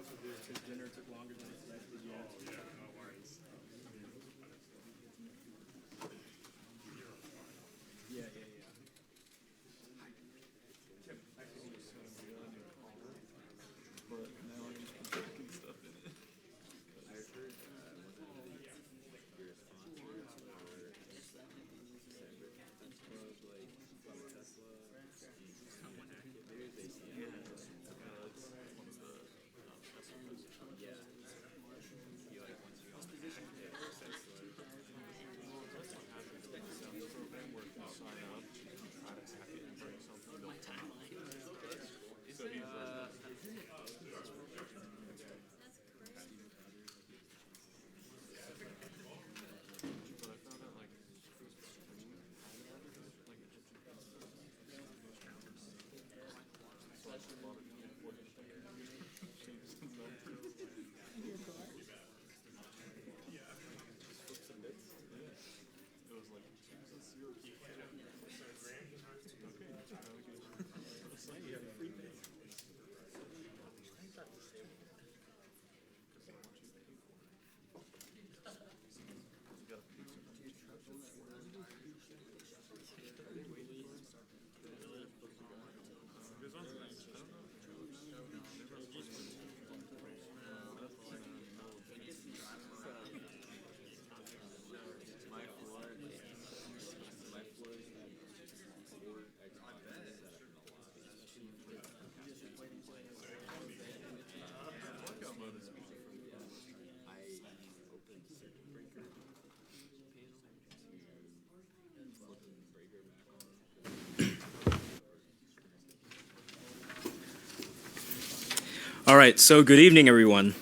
Because dinner took longer than expected. Yeah, no worries. Yeah. But now I'm just putting stuff in it. I heard your sponsors or like Tesla. Maybe they see it. It's one of the Yeah. You like once you program where if you sign up, you can try to hack it and bring something. My timeline. So he's but I found out like it was like Jesus, you're All right, so good evening, everyone.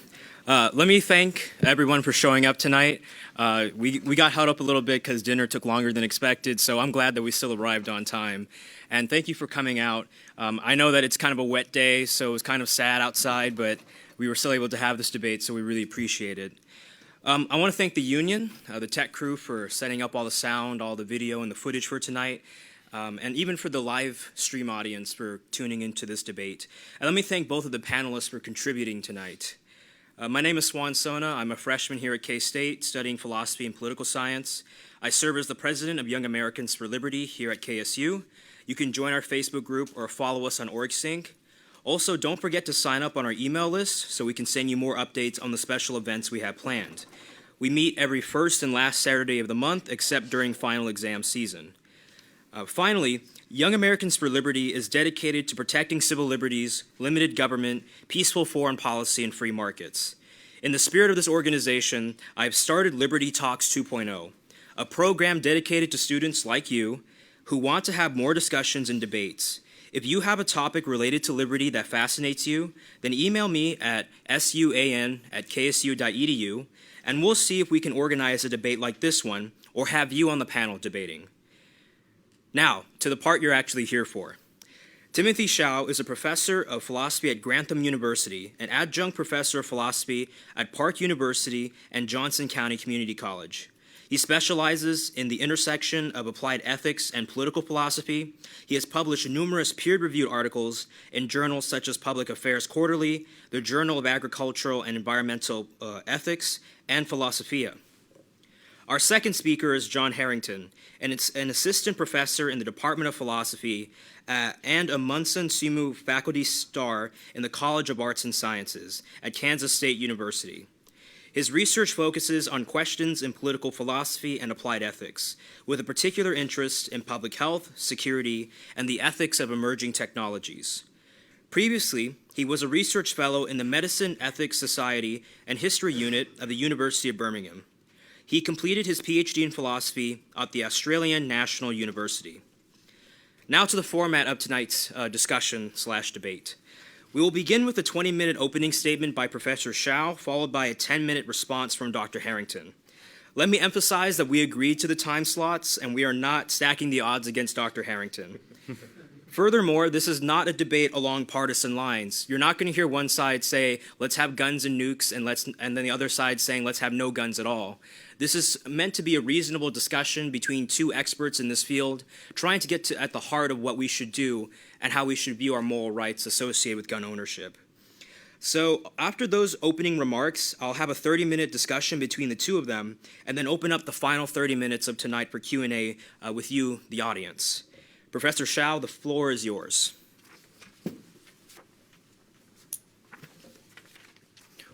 Let me thank everyone for showing up tonight. We got held up a little bit because dinner took longer than expected, so I'm glad that we still arrived on time. And thank you for coming out. I know that it's kind of a wet day, so it was kind of sad outside, but we were still able to have this debate, so we really appreciate it. I want to thank the union, the tech crew, for setting up all the sound, all the video, and the footage for tonight. And even for the live stream audience for tuning into this debate. And let me thank both of the panelists for contributing tonight. My name is Swan Sona. I'm a freshman here at K-State studying philosophy and political science. I serve as the president of Young Americans for Liberty here at KSU. You can join our Facebook group or follow us on OrgSync. Also, don't forget to sign up on our email list so we can send you more updates on the special events we have planned. We meet every first and last Saturday of the month except during final exam season. Finally, Young Americans for Liberty is dedicated to protecting civil liberties, limited government, peaceful foreign policy, and free markets. In the spirit of this organization, I have started Liberty Talks 2.0, a program dedicated to students like you who want to have more discussions and debates. If you have a topic related to liberty that fascinates you, then email me at suan@ksu.edu, and we'll see if we can organize a debate like this one or have you on the panel debating. Now, to the part you're actually here for. Timothy Hsiao is a professor of philosophy at Grantham University, an adjunct professor of philosophy at Park University and Johnson County Community College. He specializes in the intersection of applied ethics and political philosophy. He has published numerous peer-reviewed articles in journals such as Public Affairs Quarterly, the Journal of Agricultural and Environmental Ethics, and Philosophia. Our second speaker is John Herrington, and it's an assistant professor in the Department of Philosophy and a Munson Sumu faculty star in the College of Arts and Sciences at Kansas State University. His research focuses on questions in political philosophy and applied ethics, with a particular interest in public health, security, and the ethics of emerging technologies. Previously, he was a research fellow in the Medicine Ethics Society and History Unit of the University of Birmingham. He completed his PhD in philosophy at the Australian National University. Now to the format of tonight's discussion/debate. We will begin with a 20-minute opening statement by Professor Hsiao, followed by a 10-minute response from Dr. Herrington. Let me emphasize that we agreed to the time slots, and we are not stacking the odds against Dr. Herrington. Furthermore, this is not a debate along partisan lines. You're not going to hear one side say, let's have guns and nukes, and then the other side saying, let's have no guns at all. This is meant to be a reasonable discussion between two experts in this field, trying to get at the heart of what we should do and how we should view our moral rights associated with gun ownership. So after those opening remarks, I'll have a 30-minute discussion between the two of them, and then open up the final 30 minutes of tonight for Q&A with you, the audience. Professor Hsiao, the floor is yours.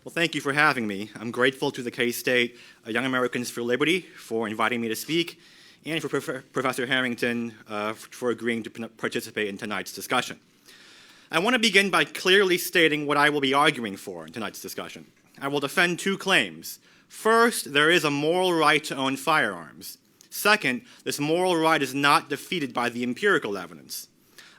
Well, thank you for having me. I'm grateful to the K-State Young Americans for Liberty for inviting me to speak, and for Professor Herrington for agreeing to participate in tonight's discussion. I want to begin by clearly stating what I will be arguing for in tonight's discussion. I will defend two claims. First, there is a moral right to own firearms. Second, this moral right is not defeated by the empirical evidence.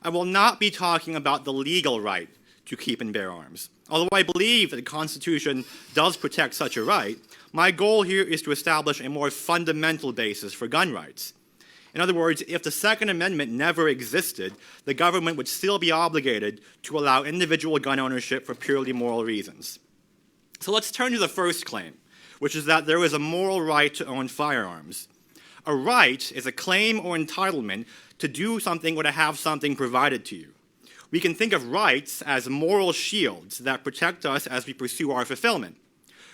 I will not be talking about the legal right to keep and bear arms. Although I believe that the Constitution does protect such a right, my goal here is to establish a more fundamental basis for gun rights. In other words, if the Second Amendment never existed, the government would still be obligated to allow individual gun ownership for purely moral reasons. So let's turn to the first claim, which is that there is a moral right to own firearms. A right is a claim or entitlement to do something or to have something provided to you. We can think of rights as moral shields that protect us as we pursue our fulfillment.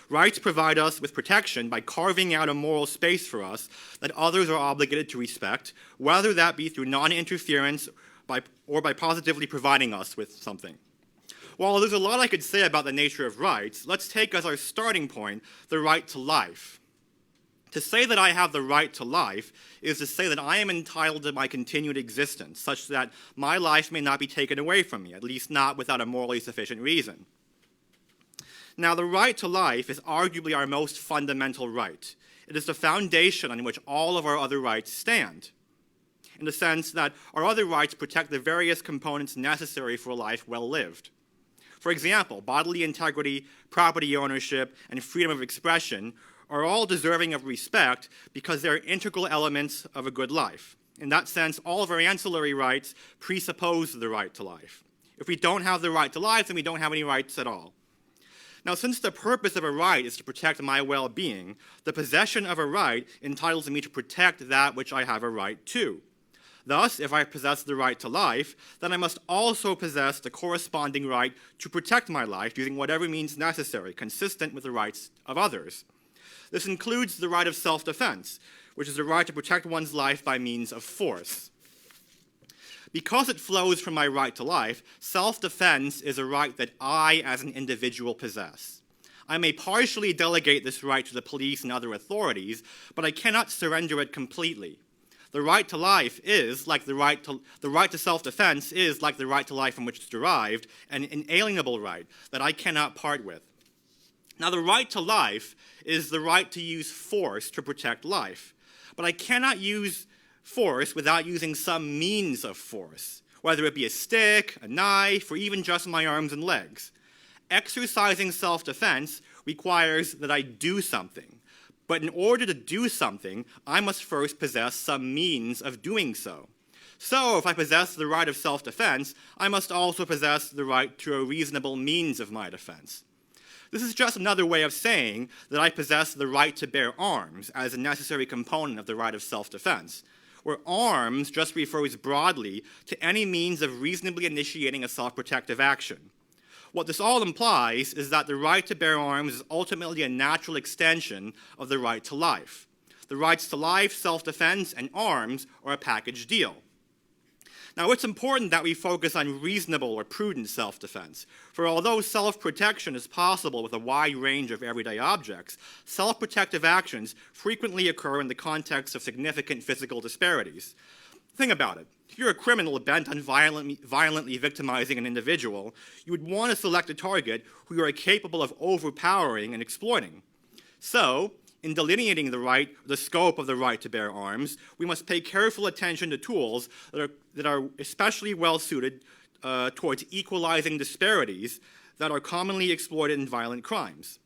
Rights provide us with protection by carving out a moral space for us that others are obligated to respect, whether that be through non-interference or by positively providing us with something. While there's a lot I could say about the nature of rights, let's take as our starting point the right to life. To say that I have the right to life is to say that I am entitled to my continued existence, such that my life may not be taken away from me, at least not without a morally sufficient reason. Now, the right to life is arguably our most fundamental right. It is the foundation on which all of our other rights stand, in the sense that our other rights protect the various components necessary for a life well lived. For example, bodily integrity, property ownership, and freedom of expression are all deserving of respect because they're integral elements of a good life. In that sense, all of our ancillary rights presuppose the right to life. If we don't have the right to life, then we don't have any rights at all. Now, since the purpose of a right is to protect my well-being, the possession of a right entitles me to protect that which I have a right to. Thus, if I possess the right to life, then I must also possess the corresponding right to protect my life using whatever means necessary, consistent with the rights of others. This includes the right of self-defense, which is the right to protect one's life by means of force. Because it flows from my right to life, self-defense is a right that I, as an individual, possess. I may partially delegate this right to the police and other authorities, but I cannot surrender it completely. The right to life is, like the right to self-defense is, like the right to life from which it's derived, an inalienable right that I cannot part with. Now, the right to life is the right to use force to protect life. But I cannot use force without using some means of force, whether it be a stick, a knife, or even just my arms and legs. Exercising self-defense requires that I do something. But in order to do something, I must first possess some means of doing so. So, if I possess the right of self-defense, I must also possess the right to a reasonable means of my defense. This is just another way of saying that I possess the right to bear arms as a necessary component of the right of self-defense, where arms just refers broadly to any means of reasonably initiating a self-protective action. What this all implies is that the right to bear arms is ultimately a natural extension of the right to life. The rights to life, self-defense, and arms are a package deal. Now, it's important that we focus on reasonable or prudent self-defense, for although self-protection is possible with a wide range of everyday objects, self-protective actions frequently occur in the context of significant physical disparities. Think about it. If you're a criminal bent on violently victimizing an individual, you would want to select a target who you are capable of overpowering and exploiting. So, in delineating the scope of the right to bear arms, we must pay careful attention to tools that are especially well suited towards equalizing disparities that are commonly exploited in violent crimes.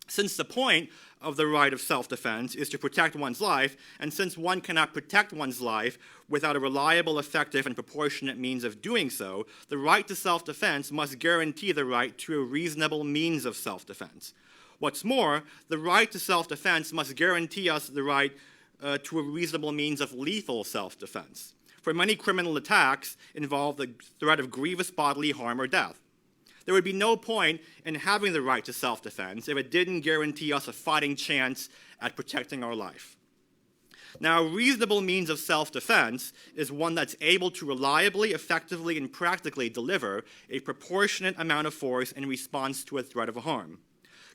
Since the point of the right of self-defense is to protect one's life, and since one cannot protect one's life without a reliable, effective, and proportionate means of doing so, the right to self-defense must guarantee the right to a reasonable means of self-defense. What's more, the right to self-defense must guarantee us the right to a reasonable means of lethal self-defense. For many criminal attacks involve the threat of grievous bodily harm or death. There would be no point in having the right to self-defense if it didn't guarantee us a fighting chance at protecting our life. Now, a reasonable means of self-defense is one that's able to reliably, effectively, and practically deliver a proportionate amount of force in response to a threat of harm.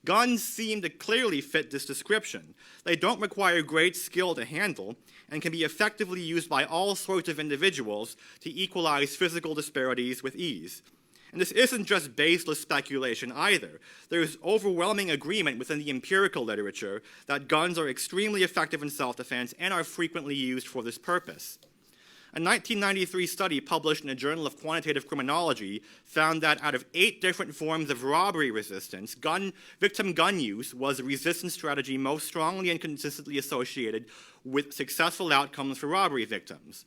Guns seem to clearly fit this description. They don't require great skill to handle and can be effectively used by all sorts of individuals to equalize physical disparities with ease. And this isn't just baseless speculation either. There's overwhelming agreement within the empirical literature that guns are extremely effective in self-defense and are frequently used for this purpose. A 1993 study published in the Journal of Quantitative Criminology found that out of 8 different forms of robbery resistance, victim gun use was a resistance strategy most strongly and consistently associated with successful outcomes for robbery victims.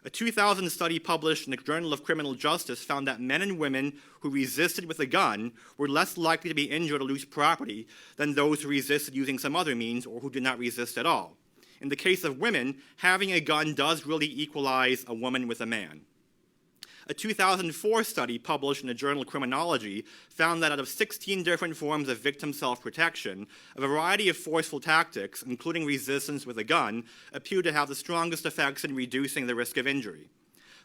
A 2000 study published in the Journal of Criminal Justice found that men and women who resisted with a gun were less likely to be injured or lose property than those who resisted using some other means or who did not resist at all. In the case of women, having a gun does really equalize a woman with a man. A 2004 study published in the journal Criminology found that out of 16 different forms of victim self-protection, a variety of forceful tactics, including resistance with a gun, appeared to have the strongest effects in reducing the risk of injury.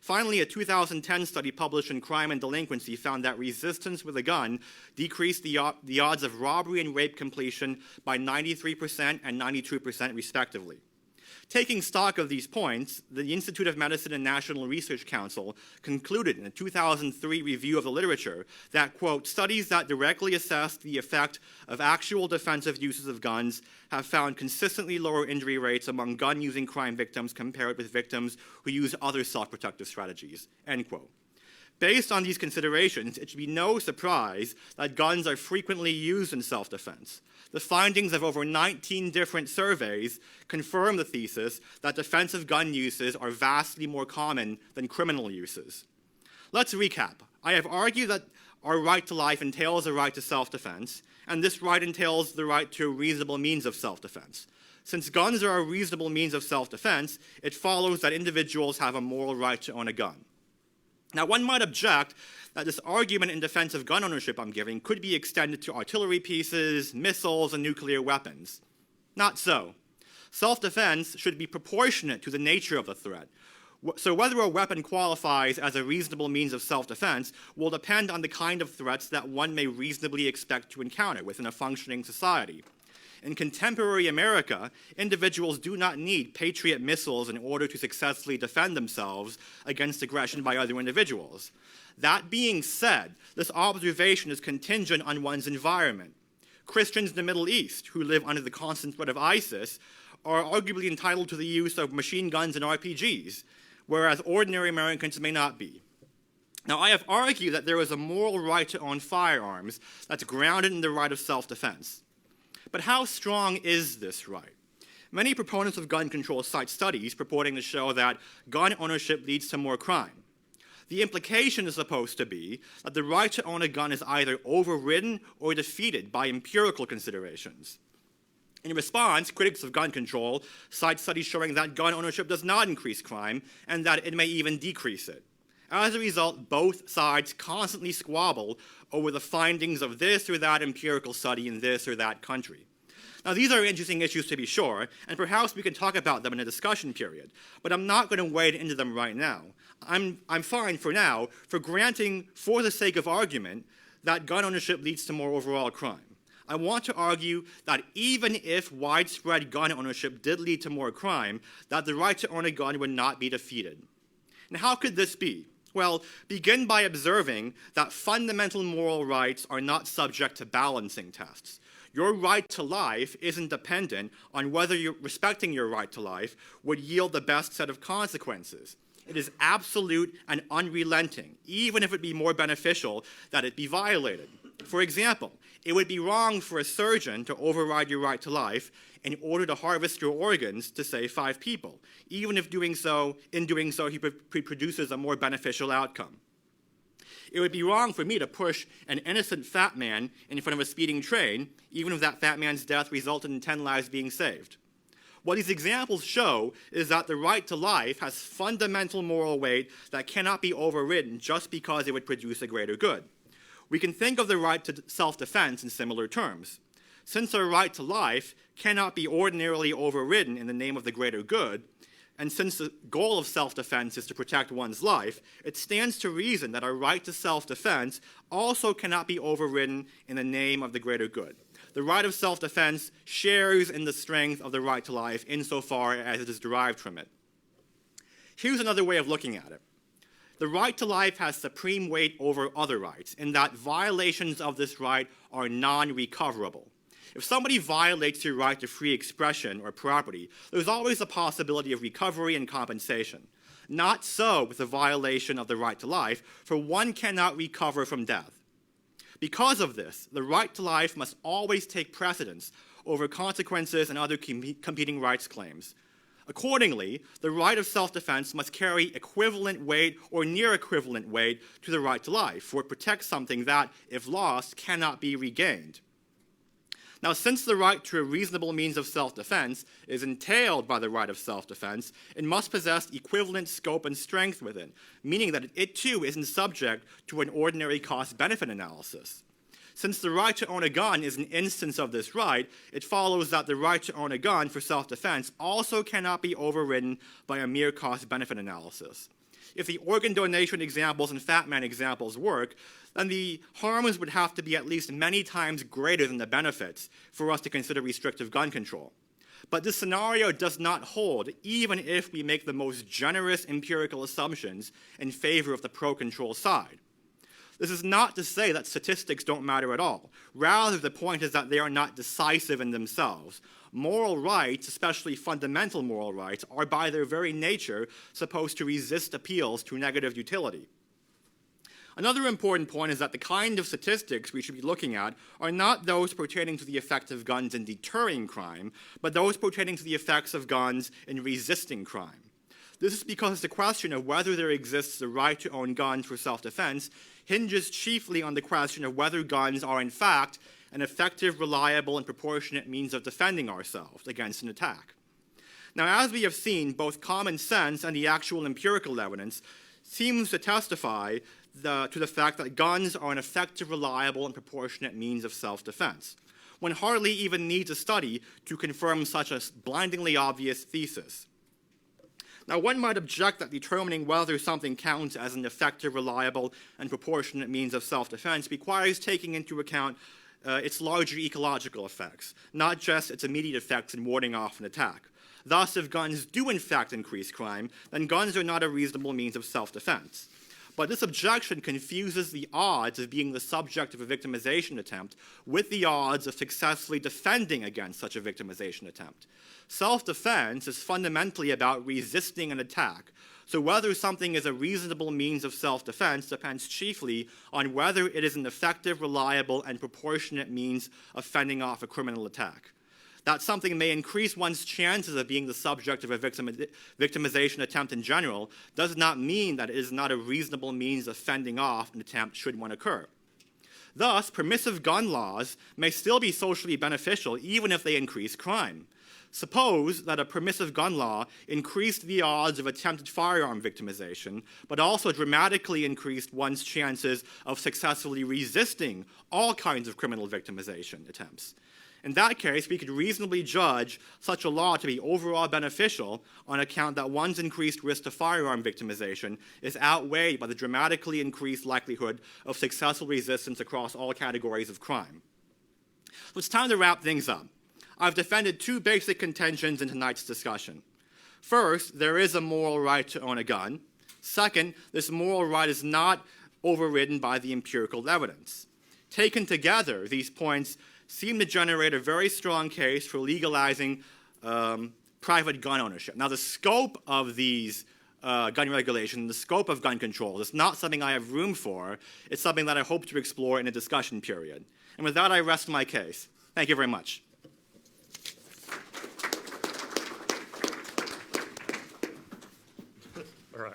Finally, a 2010 study published in Crime and Delinquency found that resistance with a gun decreased the odds of robbery and rape completion by 93% and 92% respectively. Taking stock of these points, the Institute of Medicine and National Research Council concluded in a 2003 review of the literature that, quote, studies that directly assess the effect of actual defensive uses of guns have found consistently lower injury rates among gun-using crime victims compared with victims who use other self-protective strategies, end quote. Based on these considerations, it should be no surprise that guns are frequently used in self-defense. The findings of over 19 different surveys confirm the thesis that defensive gun uses are vastly more common than criminal uses. Let's recap. I have argued that our right to life entails a right to self-defense, and this right entails the right to a reasonable means of self-defense. Since guns are a reasonable means of self-defense, it follows that individuals have a moral right to own a gun. Now, one might object that this argument in defense of gun ownership I'm giving could be extended to artillery pieces, missiles, and nuclear weapons. Not so. Self-defense should be proportionate to the nature of the threat. So whether a weapon qualifies as a reasonable means of self-defense will depend on the kind of threats that one may reasonably expect to encounter within a functioning society. In contemporary America, individuals do not need Patriot missiles in order to successfully defend themselves against aggression by other individuals. That being said, this observation is contingent on one's environment. Christians in the Middle East, who live under the constant threat of ISIS, are arguably entitled to the use of machine guns and RPGs, whereas ordinary Americans may not be. Now, I have argued that there is a moral right to own firearms that's grounded in the right of self-defense. But how strong is this right? Many proponents of gun control cite studies purporting to show that gun ownership leads to more crime. The implication is supposed to be that the right to own a gun is either overridden or defeated by empirical considerations. In response, critics of gun control cite studies showing that gun ownership does not increase crime and that it may even decrease it. As a result, both sides constantly squabble over the findings of this or that empirical study in this or that country. Now, these are interesting issues to be sure, and perhaps we can talk about them in a discussion period, but I'm not going to wade into them right now. I'm fine for now for granting, for the sake of argument, that gun ownership leads to more overall crime. I want to argue that even if widespread gun ownership did lead to more crime, that the right to own a gun would not be defeated. And how could this be? Well, begin by observing that fundamental moral rights are not subject to balancing tests. Your right to life isn't dependent on whether respecting your right to life would yield the best set of consequences. It is absolute and unrelenting, even if it be more beneficial that it be violated. For example, it would be wrong for a surgeon to override your right to life in order to harvest your organs to save 5 people, even if in doing so, he produces a more beneficial outcome. It would be wrong for me to push an innocent fat man in front of a speeding train, even if that fat man's death resulted in 10 lives being saved. What these examples show is that the right to life has fundamental moral weight that cannot be overridden just because it would produce a greater good. We can think of the right to self-defense in similar terms. Since our right to life cannot be ordinarily overridden in the name of the greater good, and since the goal of self-defense is to protect one's life, it stands to reason that our right to self-defense also cannot be overridden in the name of the greater good. The right of self-defense shares in the strength of the right to life insofar as it is derived from it. Here's another way of looking at it. The right to life has supreme weight over other rights in that violations of this right are non-recoverable. If somebody violates your right to free expression or property, there's always a possibility of recovery and compensation. Not so with the violation of the right to life, for one cannot recover from death. Because of this, the right to life must always take precedence over consequences and other competing rights claims. Accordingly, the right of self-defense must carry equivalent weight or near equivalent weight to the right to life, for it protects something that, if lost, cannot be regained. Now, since the right to a reasonable means of self-defense is entailed by the right of self-defense, it must possess equivalent scope and strength with it, meaning that it too isn't subject to an ordinary cost-benefit analysis. Since the right to own a gun is an instance of this right, it follows that the right to own a gun for self-defense also cannot be overridden by a mere cost-benefit analysis. If the organ donation examples and Fat Man examples work, then the harms would have to be at least many times greater than the benefits for us to consider restrictive gun control. But this scenario does not hold, even if we make the most generous empirical assumptions in favor of the pro-control side. This is not to say that statistics don't matter at all. Rather, the point is that they are not decisive in themselves. Moral rights, especially fundamental moral rights, are by their very nature supposed to resist appeals to negative utility. Another important point is that the kind of statistics we should be looking at are not those pertaining to the effect of guns in deterring crime, but those pertaining to the effects of guns in resisting crime. This is because the question of whether there exists the right to own guns for self-defense hinges chiefly on the question of whether guns are in fact an effective, reliable, and proportionate means of defending ourselves against an attack. Now, as we have seen, both common sense and the actual empirical evidence seems to testify to the fact that guns are an effective, reliable, and proportionate means of self-defense. One hardly even needs a study to confirm such a blindingly obvious thesis. Now, one might object that determining whether something counts as an effective, reliable, and proportionate means of self-defense requires taking into account its larger ecological effects, not just its immediate effects in warding off an attack. Thus, if guns do in fact increase crime, then guns are not a reasonable means of self-defense. But this objection confuses the odds of being the subject of a victimization attempt with the odds of successfully defending against such a victimization attempt. Self-defense is fundamentally about resisting an attack, so whether something is a reasonable means of self-defense depends chiefly on whether it is an effective, reliable, and proportionate means of fending off a criminal attack. That something may increase one's chances of being the subject of a victimization attempt in general does not mean that it is not a reasonable means of fending off an attempt should one occur. Thus, permissive gun laws may still be socially beneficial even if they increase crime. Suppose that a permissive gun law increased the odds of attempted firearm victimization, but also dramatically increased one's chances of successfully resisting all kinds of criminal victimization attempts. In that case, we could reasonably judge such a law to be overall beneficial on account that one's increased risk to firearm victimization is outweighed by the dramatically increased likelihood of successful resistance across all categories of crime. So it's time to wrap things up. I've defended two basic contentions in tonight's discussion. First, there is a moral right to own a gun. Second, this moral right is not overridden by the empirical evidence. Taken together, these points seem to generate a very strong case for legalizing private gun ownership. Now, the scope of these gun regulations, the scope of gun control is not something I have room for. It's something that I hope to explore in a discussion period. And with that, I rest my case. Thank you very much. All right.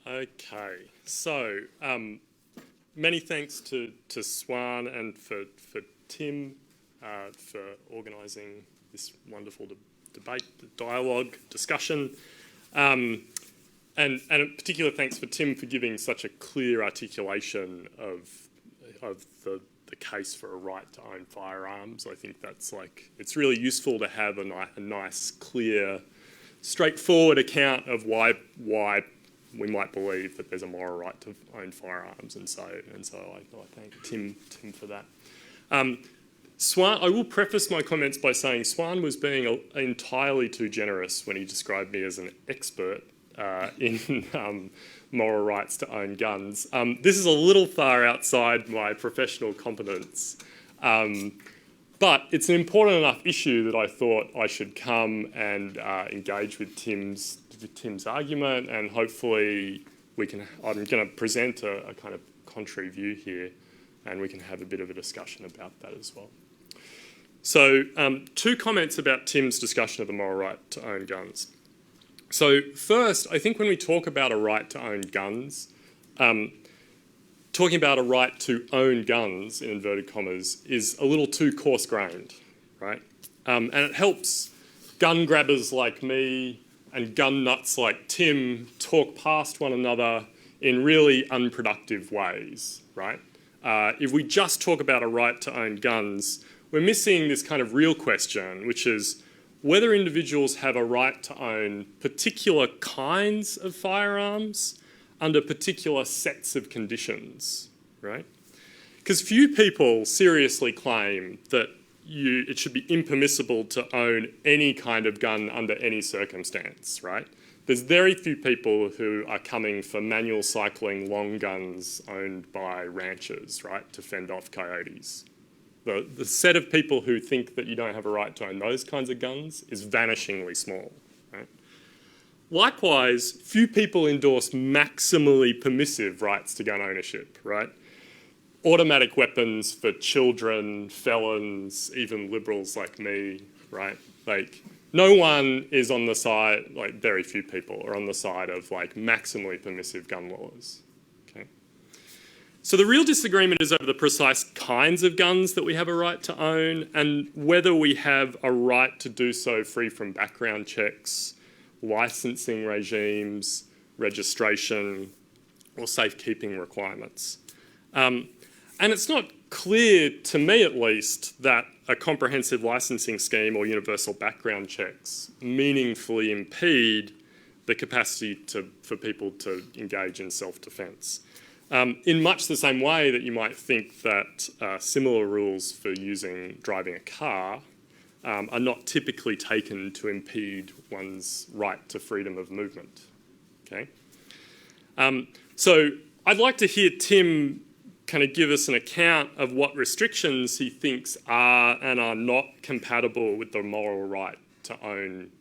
Okay, so many thanks to Swan and for Tim for organising this wonderful debate, dialogue, discussion. and a particular thanks for Tim for giving such a clear articulation of the case for a right to own firearms. I think that's it's really useful to have a nice, clear, straightforward account of why we might believe that there's a moral right to own firearms, and so I thank Tim for that. Swan, I will preface my comments by saying Swan was being entirely too generous when he described me as an expert in moral rights to own guns. This is a little far outside my professional competence, but it's an important enough issue that I thought I should come and engage with Tim's argument, and hopefully I'm going to present a kind of contrary view here, and we can have a bit of a discussion about that as well. So, two comments about Tim's discussion of the moral right to own guns. So first, I think when we talk about a right to own guns, talking about a right to own guns, in inverted commas, is a little too coarse-grained, right? And it helps gun grabbers like me and gun nuts like Tim talk past one another in really unproductive ways, right? If we just talk about a right to own guns, we're missing this kind of real question, which is whether individuals have a right to own particular kinds of firearms under particular sets of conditions, right? Because few people seriously claim that it should be impermissible to own any kind of gun under any circumstance, right? There's very few people who are coming for manual cycling long guns owned by ranchers, right, to fend off coyotes. The set of people who think that you don't have a right to own those kinds of guns is vanishingly small, right? Likewise, few people endorse maximally permissive rights to gun ownership, right? Automatic weapons for children, felons, even liberals like me, right? No one is on the side, very few people are on the side of maximally permissive gun laws. So the real disagreement is over the precise kinds of guns that we have a right to own and whether we have a right to do so free from background checks, licensing regimes, registration, or safekeeping requirements. And it's not clear, to me at least, that a comprehensive licensing scheme or universal background checks meaningfully impede the capacity for people to engage in self-defence. In much the same way that you might think that similar rules for driving a car are not typically taken to impede one's right to freedom of movement. Okay. So I'd like to hear Tim kind of give us an account of what restrictions he thinks are and are not compatible with the moral right to own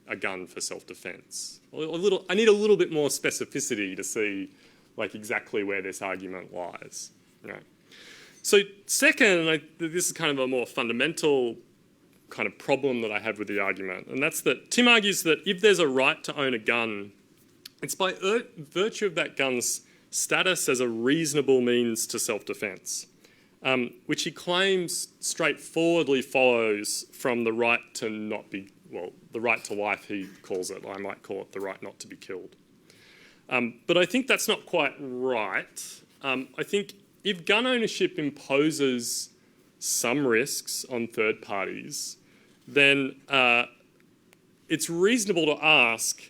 a gun for self-defence. I need a little bit more specificity to see exactly where this argument lies. Right. So second, this is kind of a more fundamental kind of problem that I have with the argument, and that's that Tim argues that if there's a right to own a gun, it's by virtue of that gun's status as a reasonable means to self-defence, which he claims straightforwardly follows from the right to the right to life, he calls it. I might call it the right not to be killed. But I think that's not quite right. I think if gun ownership imposes some risks on third parties, then it's reasonable to ask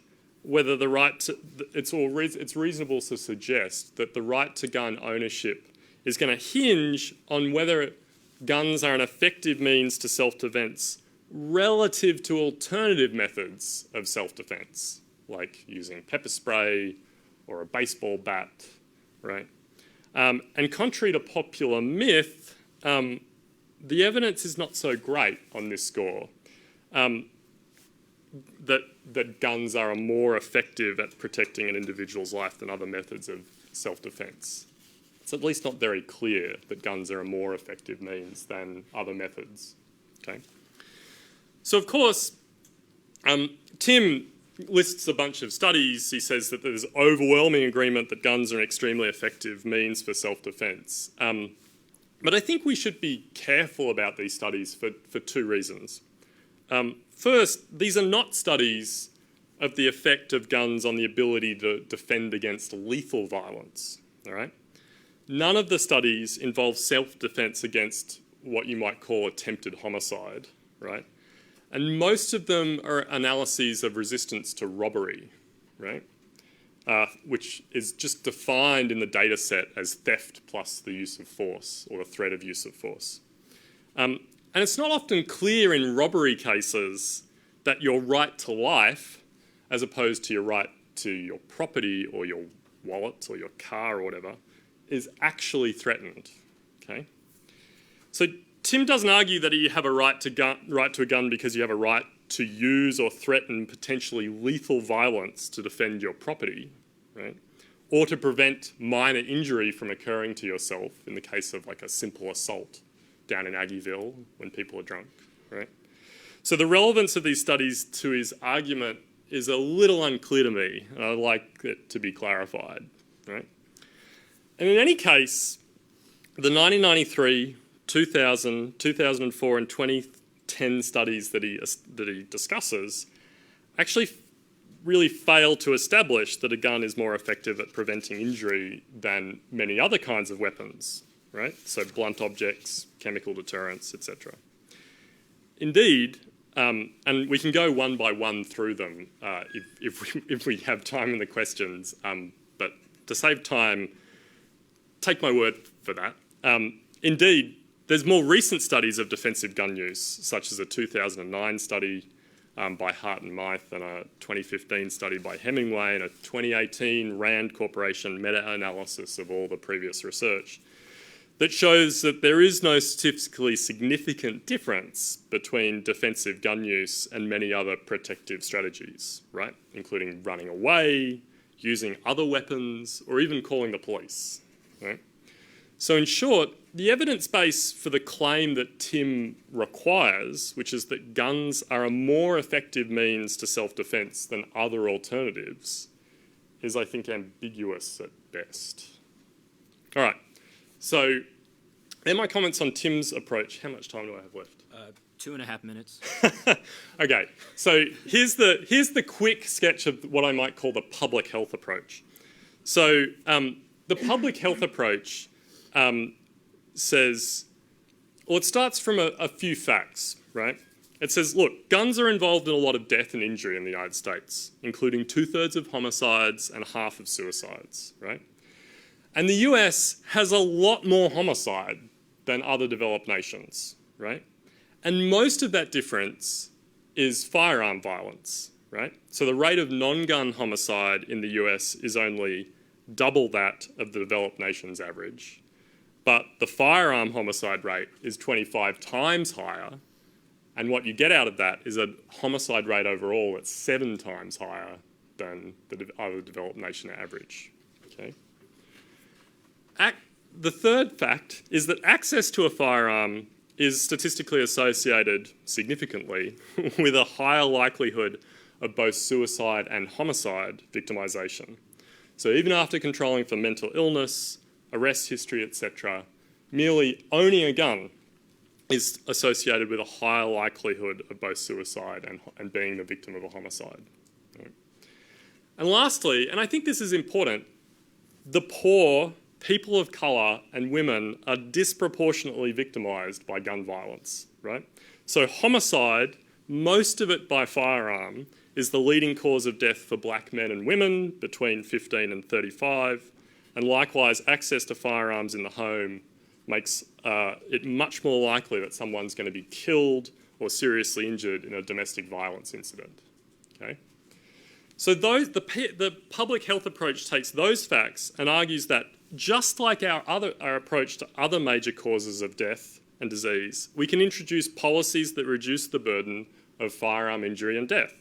whether the right to, it's reasonable to suggest that the right to gun ownership is going to hinge on whether guns are an effective means to self-defence relative to alternative methods of self-defence, like using pepper spray or a baseball bat, right? And contrary to popular myth, the evidence is not so great on this score, that guns are more effective at protecting an individual's life than other methods of self-defence. It's at least not very clear that guns are a more effective means than other methods, okay? So of course, Tim lists a bunch of studies. He says that there's overwhelming agreement that guns are an extremely effective means for self-defence. But I think we should be careful about these studies for two reasons. First, these are not studies of the effect of guns on the ability to defend against lethal violence, all right? None of the studies involve self-defense against what you might call attempted homicide, right? And most of them are analyses of resistance to robbery, right? Which is just defined in the data set as theft plus the use of force or the threat of use of force. And it's not often clear in robbery cases that your right to life, as opposed to your right to your property or your wallet or your car or whatever, is actually threatened, okay? So Tim doesn't argue that you have a right to a gun because you have a right to use or threaten potentially lethal violence to defend your property, right? Or to prevent minor injury from occurring to yourself in the case of like a simple assault down in Aggieville when people are drunk, right? So the relevance of these studies to his argument is a little unclear to me, and I'd like it to be clarified, right? And in any case, the 1993, 2000, 2004 and 2010 studies that he discusses actually really fail to establish that a gun is more effective at preventing injury than many other kinds of weapons, right? So blunt objects, chemical deterrents, etc. Indeed, and we can go one by one through them if we have time in the questions, but to save time, take my word for that. Indeed, there's more recent studies of defensive gun use, such as a 2009 study by Hart and Mythe and a 2015 study by Hemingway and a 2018 RAND Corporation meta-analysis of all the previous research that shows that there is no statistically significant difference between defensive gun use and many other protective strategies, right? Including running away, using other weapons, or even calling the police, right? So in short, the evidence base for the claim that Tim requires, which is that guns are a more effective means to self-defense than other alternatives, is, I think, ambiguous at best. All right, so they're my comments on Tim's approach. How much time do I have left? 2.5 minutes. Okay, so here's the quick sketch of what I might call the public health approach. So the public health approach says, well, it starts from a few facts, right? It says, look, guns are involved in a lot of death and injury in the United States, including 2/3 of homicides and half of suicides, right? And the US has a lot more homicide than other developed nations, right? And most of that difference is firearm violence, right? So the rate of non-gun homicide in the US is only double that of the developed nation's average. But the firearm homicide rate is 25 times higher. And what you get out of that is a homicide rate overall that's 7 times higher than the other developed nation average, okay? The third fact is that access to a firearm is statistically associated significantly with a higher likelihood of both suicide and homicide victimisation. So even after controlling for mental illness, arrest history, etc., merely owning a gun is associated with a higher likelihood of both suicide and being the victim of a homicide. Right? And lastly, and I think this is important, the poor, people of colour and women are disproportionately victimised by gun violence, right? So homicide, most of it by firearm, is the leading cause of death for black men and women between 15 and 35, and likewise access to firearms in the home makes it much more likely that someone's going to be killed or seriously injured in a domestic violence incident, okay? So the public health approach takes those facts and argues that just like our approach to other major causes of death and disease, we can introduce policies that reduce the burden of firearm injury and death.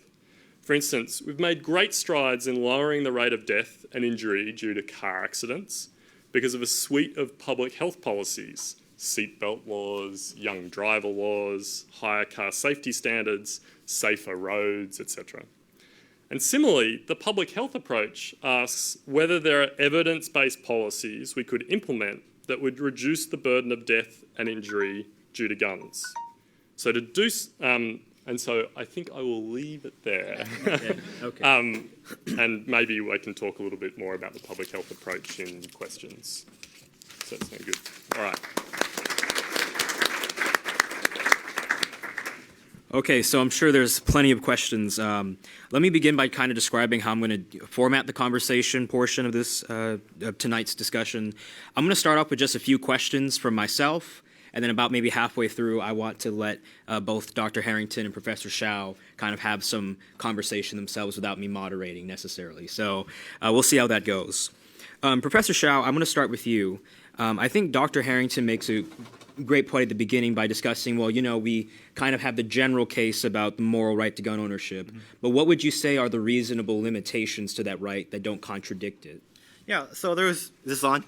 For instance, we've made great strides in lowering the rate of death and injury due to car accidents because of a suite of public health policies, seatbelt laws, young driver laws, higher car safety standards, safer roads, etc. And similarly, the public health approach asks whether there are evidence-based policies we could implement that would reduce the burden of death and injury due to guns. So to do, And so I think I will leave it there. Okay. And maybe I can talk a little bit more about the public health approach in questions. So that sounds good. All right. Okay, so I'm sure there's plenty of questions. Let me begin by kind of describing how I'm going to format the conversation portion of this of tonight's discussion. I'm going to start off with just a few questions from myself, and then about maybe halfway through, I want to let both Dr. Herrington and Professor Hsiao kind of have some conversation themselves without me moderating necessarily. So we'll see how that goes. Professor Hsiao, I'm going to start with you. I think Dr. Herrington makes a great point at the beginning by discussing, well, you know, we kind of have the general case about the moral right to gun ownership, but what would you say are the reasonable limitations to that right that don't contradict it? Yeah, so is this on?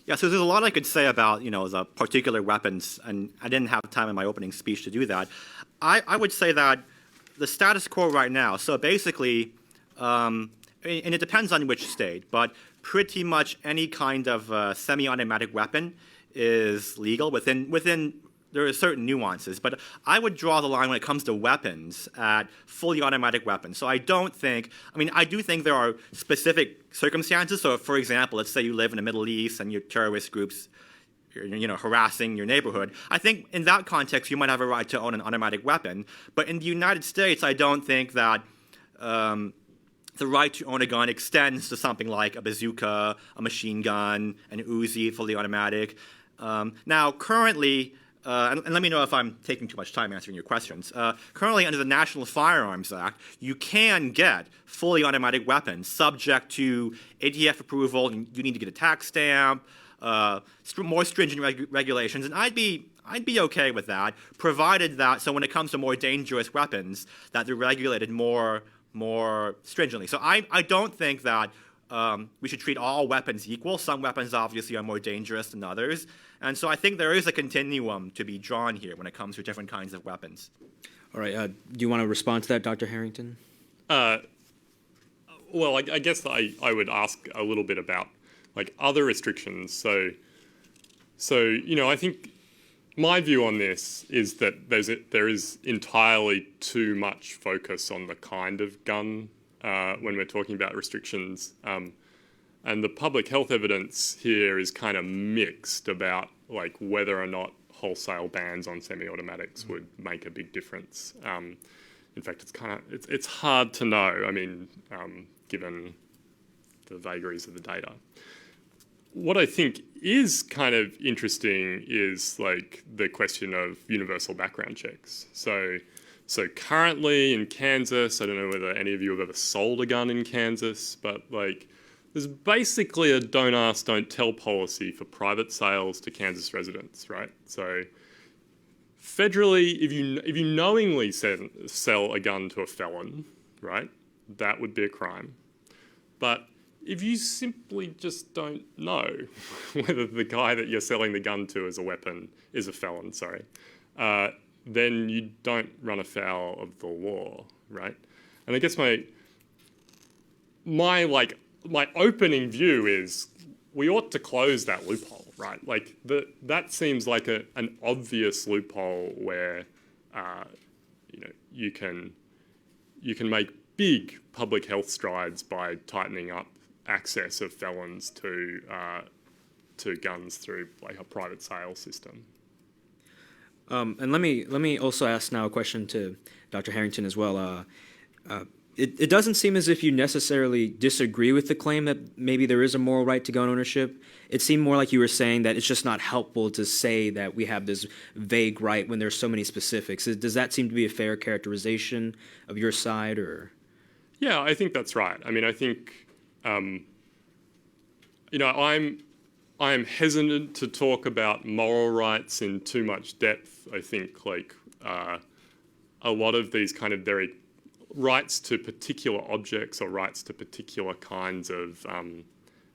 Yeah, so there's a lot I could say about, you know, the particular weapons, and I didn't have time in my opening speech to do that. I would say that the status quo right now, so basically, and it depends on which state, but pretty much any kind of semi-automatic weapon is legal within there are certain nuances, but I would draw the line when it comes to weapons at fully automatic weapons. So I do think there are specific circumstances. So for example, let's say you live in the Middle East and your terrorist groups, you know, harassing your neighborhood. I think in that context, you might have a right to own an automatic weapon. But in the United States, I don't think that the right to own a gun extends to something like a bazooka, a machine gun, an Uzi, fully automatic. Now, currently, and let me know if I'm taking too much time answering your questions. Currently, under the National Firearms Act, you can get fully automatic weapons subject to ATF approval. You need to get a tax stamp, more stringent regulations, and I'd be okay with that, provided that, so when it comes to more dangerous weapons, that they're regulated more stringently. So I don't think that we should treat all weapons equal. Some weapons obviously are more dangerous than others. And so I think there is a continuum to be drawn here when it comes to different kinds of weapons. All right, do you want to respond to that, Dr. Herrington? Well, I guess I would ask a little bit about like other restrictions. So you know, I think my view on this is that there is entirely too much focus on the kind of gun when we're talking about restrictions. And the public health evidence here is kind of mixed about like whether or not wholesale bans on semi-automatics would make a big difference. In fact, it's hard to know. I mean, given the vagaries of the data. What I think is kind of interesting is like the question of universal background checks. So currently in Kansas, I don't know whether any of you have ever sold a gun in Kansas, but like there's basically a don't ask, don't tell policy for private sales to Kansas residents, right? So federally, if you knowingly sell a gun to a felon, right, that would be a crime. But if you simply just don't know whether the guy that you're selling the gun to is a felon, then you don't run afoul of the law, right? And I guess my opening view is we ought to close that loophole, right? Like that seems like an obvious loophole where you can make big public health strides by tightening up access of felons to guns through like a private sales system. And let me also ask now a question to Dr. Herrington as well. It doesn't seem as if you necessarily disagree with the claim that maybe there is a moral right to gun ownership. It seemed more like you were saying that it's just not helpful to say that we have this vague right when there's so many specifics. Does that seem to be a fair characterization of your side, or? Yeah, I think that's right. I mean, I think, I'm hesitant to talk about moral rights in too much depth. I think like a lot of these kind of very rights to particular objects or rights to particular kinds of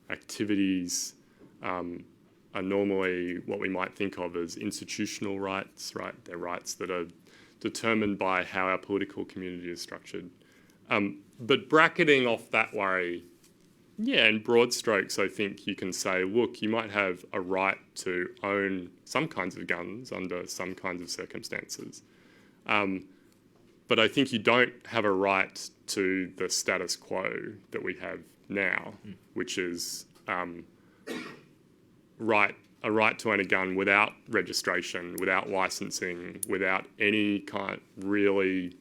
activities are normally what we might think of as institutional rights, right? They're rights that are determined by how our political community is structured. But bracketing off that worry, yeah, in broad strokes, I think you can say, look, you might have a right to own some kinds of guns under some kinds of circumstances. but I think you don't have a right to the status quo that we have now, which is a right to own a gun without registration, without licensing, without any kind really,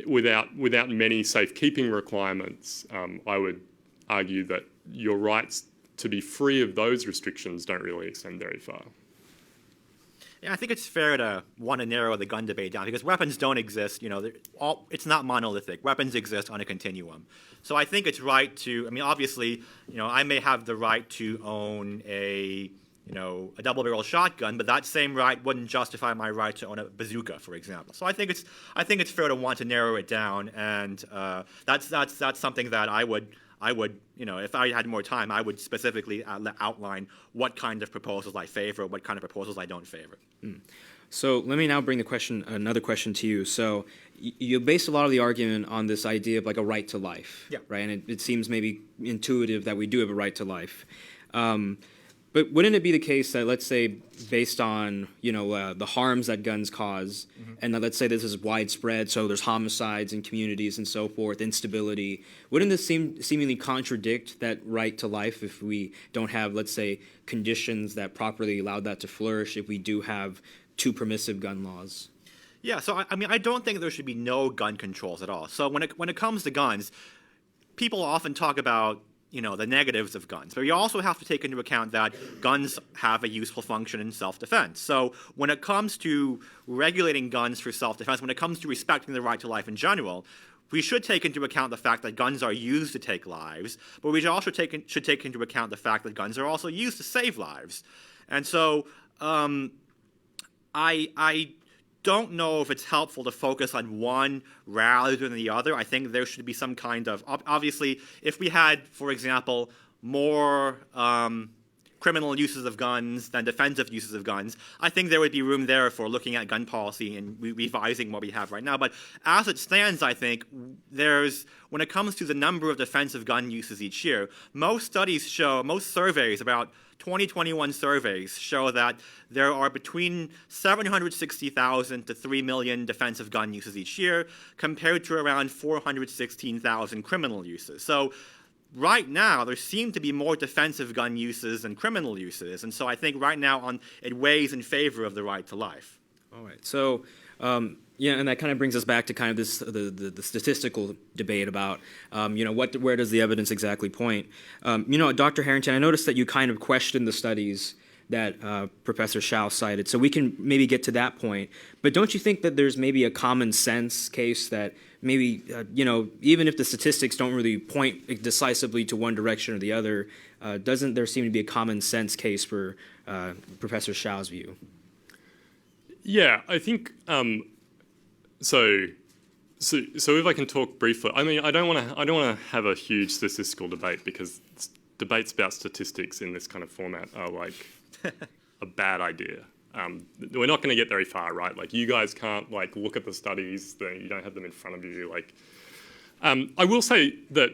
without many safekeeping requirements. I would argue that your rights to be free of those restrictions don't really extend very far. Yeah, I think it's fair to want to narrow the gun debate down because weapons don't exist. You know, it's not monolithic. Weapons exist on a continuum. So I think it's right to. I mean, obviously, you know, I may have the right to own a double-barrel shotgun, but that same right wouldn't justify my right to own a bazooka, for example. So I think it's fair to want to narrow it down, and that's something that I would, you know, if I had more time, I would specifically outline what kind of proposals I favor, what kind of proposals I don't favor. So let me now bring another question to you. So you based a lot of the argument on this idea of like a right to life, Yeah. right? And it seems maybe intuitive that we do have a right to life. But wouldn't it be the case that, let's say, based on the harms that guns cause, and let's say this is widespread, so there's homicides in communities and so forth, instability, wouldn't this seemingly contradict that right to life if we don't have, let's say, conditions that properly allow that to flourish, if we do have too permissive gun laws? Yeah, so I mean, I don't think there should be no gun controls at all. So when it comes to guns, people often talk about the negatives of guns. But you also have to take into account that guns have a useful function in self-defense. So when it comes to regulating guns for self-defense, when it comes to respecting the right to life in general, we should take into account the fact that guns are used to take lives, but we should also take into account the fact that guns are also used to save lives. And so I don't know if it's helpful to focus on one rather than the other. I think there should be some kind of, obviously, if we had, for example, more criminal uses of guns than defensive uses of guns, I think there would be room there for looking at gun policy and revising what we have right now. But as it stands, I think when it comes to the number of defensive gun uses each year, most surveys, about 2021 surveys show that there are between 760,000 to 3 million defensive gun uses each year, compared to around 416,000 criminal uses. So right now, there seem to be more defensive gun uses than criminal uses. And so I think right now it weighs in favor of the right to life. All right. So, and that kind of brings us back to kind of this the statistical debate about, where does the evidence exactly point? Dr. Herrington, I noticed that you kind of questioned the studies that Professor Hsiao cited, so we can maybe get to that point. But don't you think that there's maybe a common sense case that maybe, even if the statistics don't really point decisively to one direction or the other, doesn't there seem to be a common sense case for Professor Hsiao's view? Yeah, I think so if I can talk briefly, I mean, I don't want to have a huge statistical debate because debates about statistics in this kind of format are like a bad idea. We're not going to get very far, right? Like, you guys can't look at the studies; you don't have them in front of you. I will say that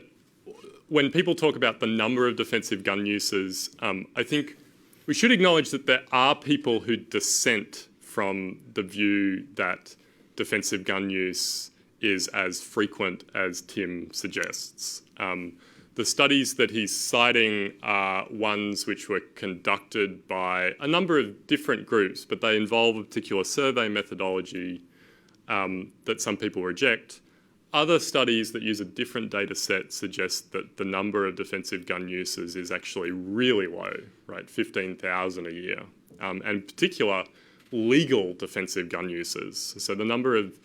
when people talk about the number of defensive gun uses, I think we should acknowledge that there are people who dissent from the view that defensive gun use is as frequent as Tim suggests. The studies that he's citing are ones which were conducted by a number of different groups, but they involve a particular survey methodology that some people reject. Other studies that use a different data set suggest that the number of defensive gun uses is actually really low, right? 15,000 a year. And in particular, legal defensive gun uses. So the number of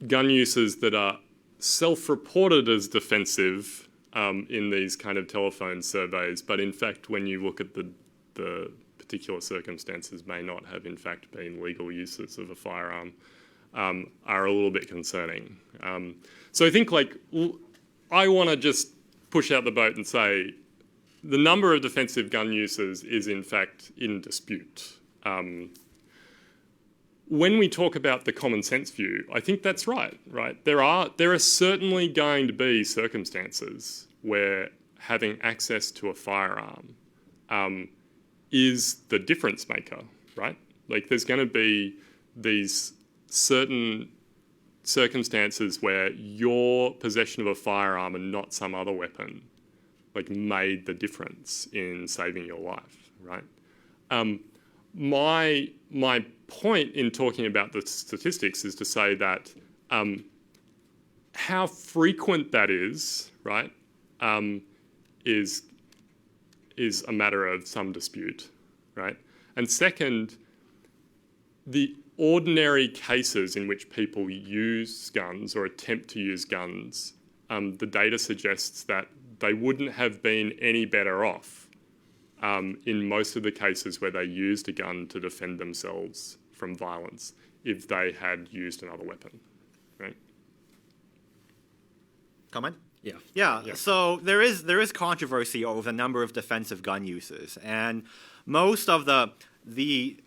gun uses that are self-reported as defensive in these kind of telephone surveys, but in fact, when you look at the particular circumstances, may not have in fact been legal uses of a firearm, are a little bit concerning. So I think I want to just push out the boat and say the number of defensive gun uses is in fact in dispute. When we talk about the common sense view, I think that's right? There are certainly going to be circumstances where having access to a firearm is the difference maker, right? There's going to be these certain circumstances where your possession of a firearm and not some other weapon like made the difference in saving your life, right? My point in talking about the statistics is to say that how frequent that is, right, is a matter of some dispute, right? And second, the ordinary cases in which people use guns or attempt to use guns, the data suggests that they wouldn't have been any better off in most of the cases where they used a gun to defend themselves from violence if they had used another weapon, right? Comment? Yeah. Yeah. So there is controversy over the number of defensive gun uses, and most of the view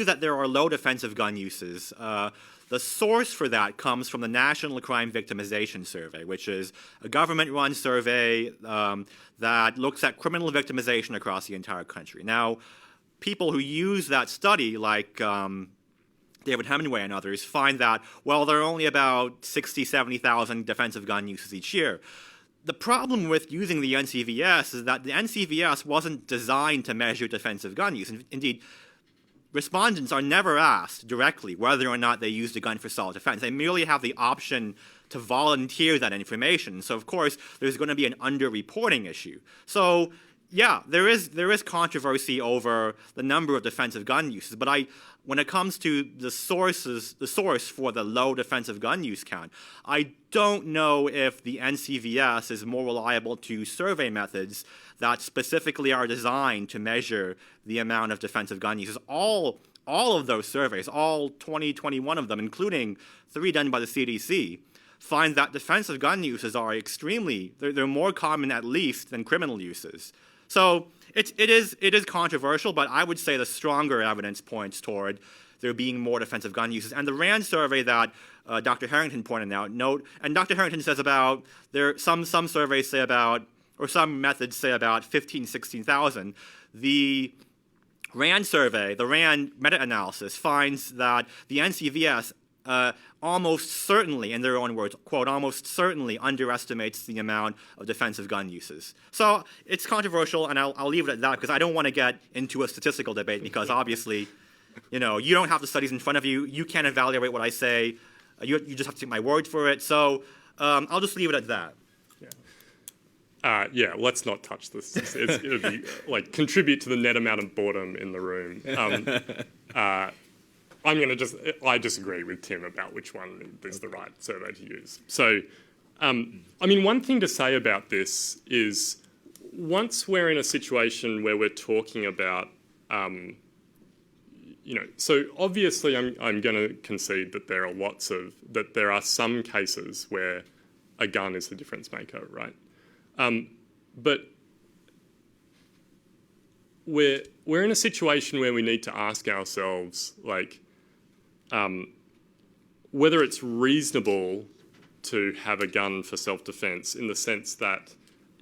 that there are low defensive gun uses. The source for that comes from the National Crime Victimization Survey, which is a government-run survey that looks at criminal victimization across the entire country. Now, people who use that study, like David Hemingway and others, find that, well, there are only about 60, 70,000 defensive gun uses each year. The problem with using the NCVS is that the NCVS wasn't designed to measure defensive gun use. Indeed, respondents are never asked directly whether or not they used a gun for self-defense. They merely have the option to volunteer that information. So, of course, there's going to be an under-reporting issue. So, yeah, there is controversy over the number of defensive gun uses, but when it comes to the source for the low defensive gun use count, I don't know if the NCVS is more reliable to survey methods that specifically are designed to measure the amount of defensive gun uses. All of those surveys, all 21 of them, including 3 done by the CDC, find that defensive gun uses are they're more common at least than criminal uses. So it is controversial, but I would say the stronger evidence points toward there being more defensive gun uses. And the RAND survey that Dr. Herrington pointed out, and Dr. Herrington says about, some surveys say about, or some methods say about 15, 16,000. The RAND survey, the RAND meta-analysis, finds that the NCVS almost certainly, in their own words, quote, almost certainly underestimates the amount of defensive gun uses. So it's controversial, and I'll leave it at that because I don't want to get into a statistical debate because obviously, you don't have the studies in front of you. You can't evaluate what I say. You just have to take my word for it. So I'll just leave it at that. Yeah, let's not touch this. It'll be like contribute to the net amount of boredom in the room. I disagree with Tim about which one is the right survey to use. So, one thing to say about this is once we're in a situation where we're talking about, so obviously I'm going to concede that there are some cases where a gun is the difference maker, right? But we're in a situation where we need to ask ourselves, like, whether it's reasonable to have a gun for self-defense in the sense that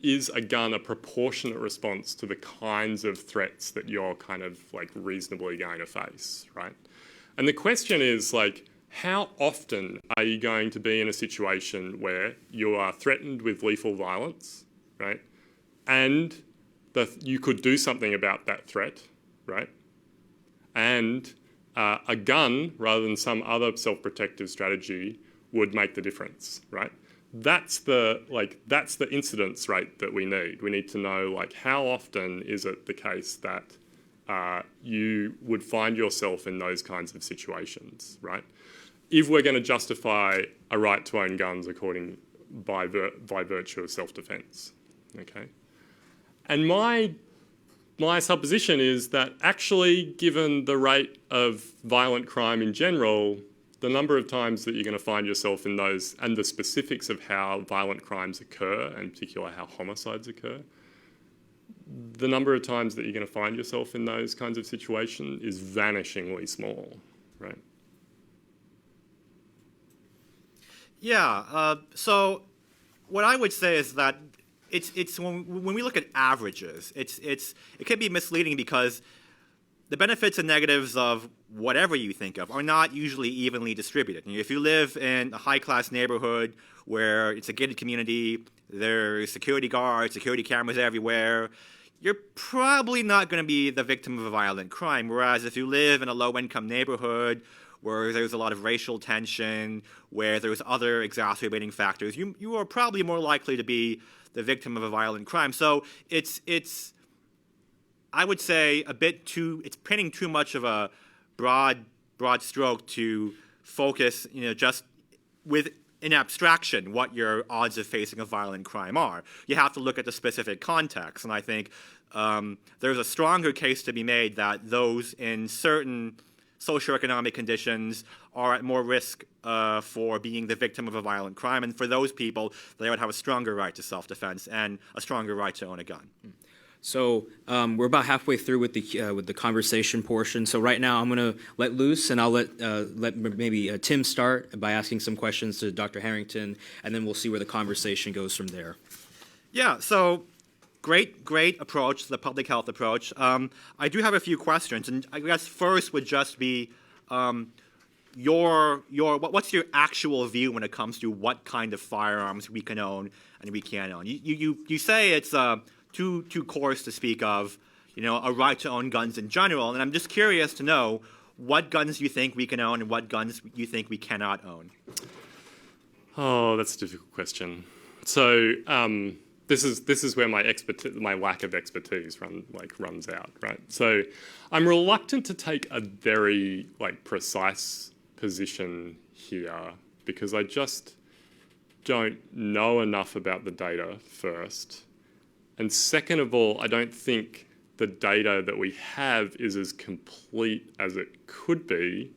is a gun a proportionate response to the kinds of threats that you're kind of like reasonably going to face, right? And the question is like, how often are you going to be in a situation where you are threatened with lethal violence, right? And you could do something about that threat, right? And a gun, rather than some other self-protective strategy, would make the difference, right? That's the incidence rate that we need. We need to know like how often is it the case that you would find yourself in those kinds of situations, right? If we're going to justify a right to own guns by virtue of self-defense, okay? And my supposition is that actually, given the rate of violent crime in general, the number of times that you're going to find yourself in those and the specifics of how violent crimes occur, and in particular how homicides occur, the number of times that you're going to find yourself in those kinds of situations is vanishingly small, right? Yeah, so what I would say is that it's when we look at averages, it can be misleading because the benefits and negatives of whatever you think of are not usually evenly distributed. If you live in a high-class neighborhood where it's a gated community, there's security guards, security cameras everywhere, you're probably not going to be the victim of a violent crime. Whereas if you live in a low-income neighborhood where there's a lot of racial tension, where there's other exacerbating factors, you are probably more likely to be the victim of a violent crime. So it's I would say it's painting too much of a broad stroke to focus, just in abstraction what your odds of facing a violent crime are. You have to look at the specific context, and I think there's a stronger case to be made that those in certain socioeconomic conditions are at more risk for being the victim of a violent crime, and for those people, they would have a stronger right to self-defense and a stronger right to own a gun. So we're about halfway through with the conversation portion. So right now I'm going to let loose, and I'll let maybe Tim start by asking some questions to Dr. Herrington, and then we'll see where the conversation goes from there. Yeah. So great approach, the public health approach. I do have a few questions, and I guess first would just be what's your actual view when it comes to what kind of firearms we can own and we can't own? You say it's too coarse to speak of, a right to own guns in general. And I'm just curious to know what guns you think we can own and what guns you think we cannot own. Oh, that's a difficult question. So this is where my lack of expertise runs out, right? So I'm reluctant to take a very precise position here because I just don't know enough about the data first. And second of all, I don't think the data that we have is as complete as it could be,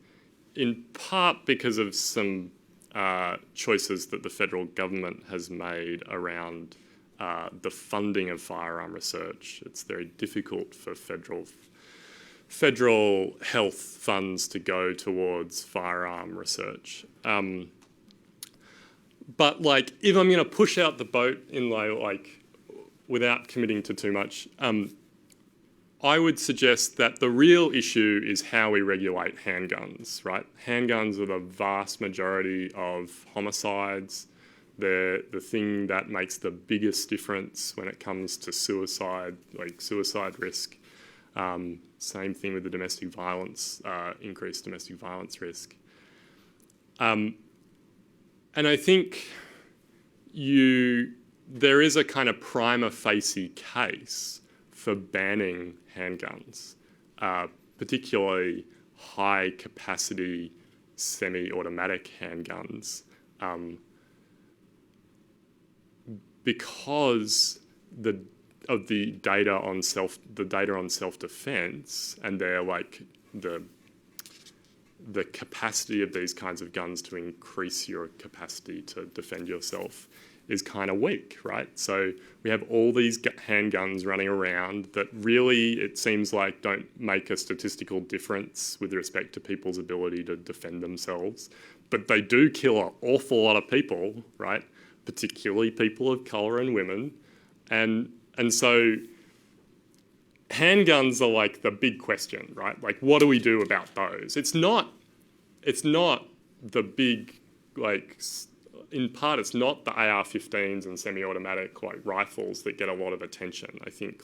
in part because of some choices that the federal government has made around the funding of firearm research. It's very difficult for federal health funds to go towards firearm research. But if I'm going to push out the boat in without committing to too much, I would suggest that the real issue is how we regulate handguns, right? Handguns are the vast majority of homicides. They're the thing that makes the biggest difference when it comes to suicide risk. Same thing with the domestic violence, increased domestic violence risk. And I think there is a kind of prima facie case for banning handguns, particularly high-capacity semi-automatic handguns, because the data on self-defense and the capacity of these kinds of guns to increase your capacity to defend yourself is kind of weak, right? So we have all these handguns running around that really, it seems like, don't make a statistical difference with respect to people's ability to defend themselves. But they do kill an awful lot of people, right? Particularly people of colour and women. And so handguns are the big question, right? What do we do about those? It's not the big, in part, it's not the AR-15s and semi-automatic rifles that get a lot of attention. I think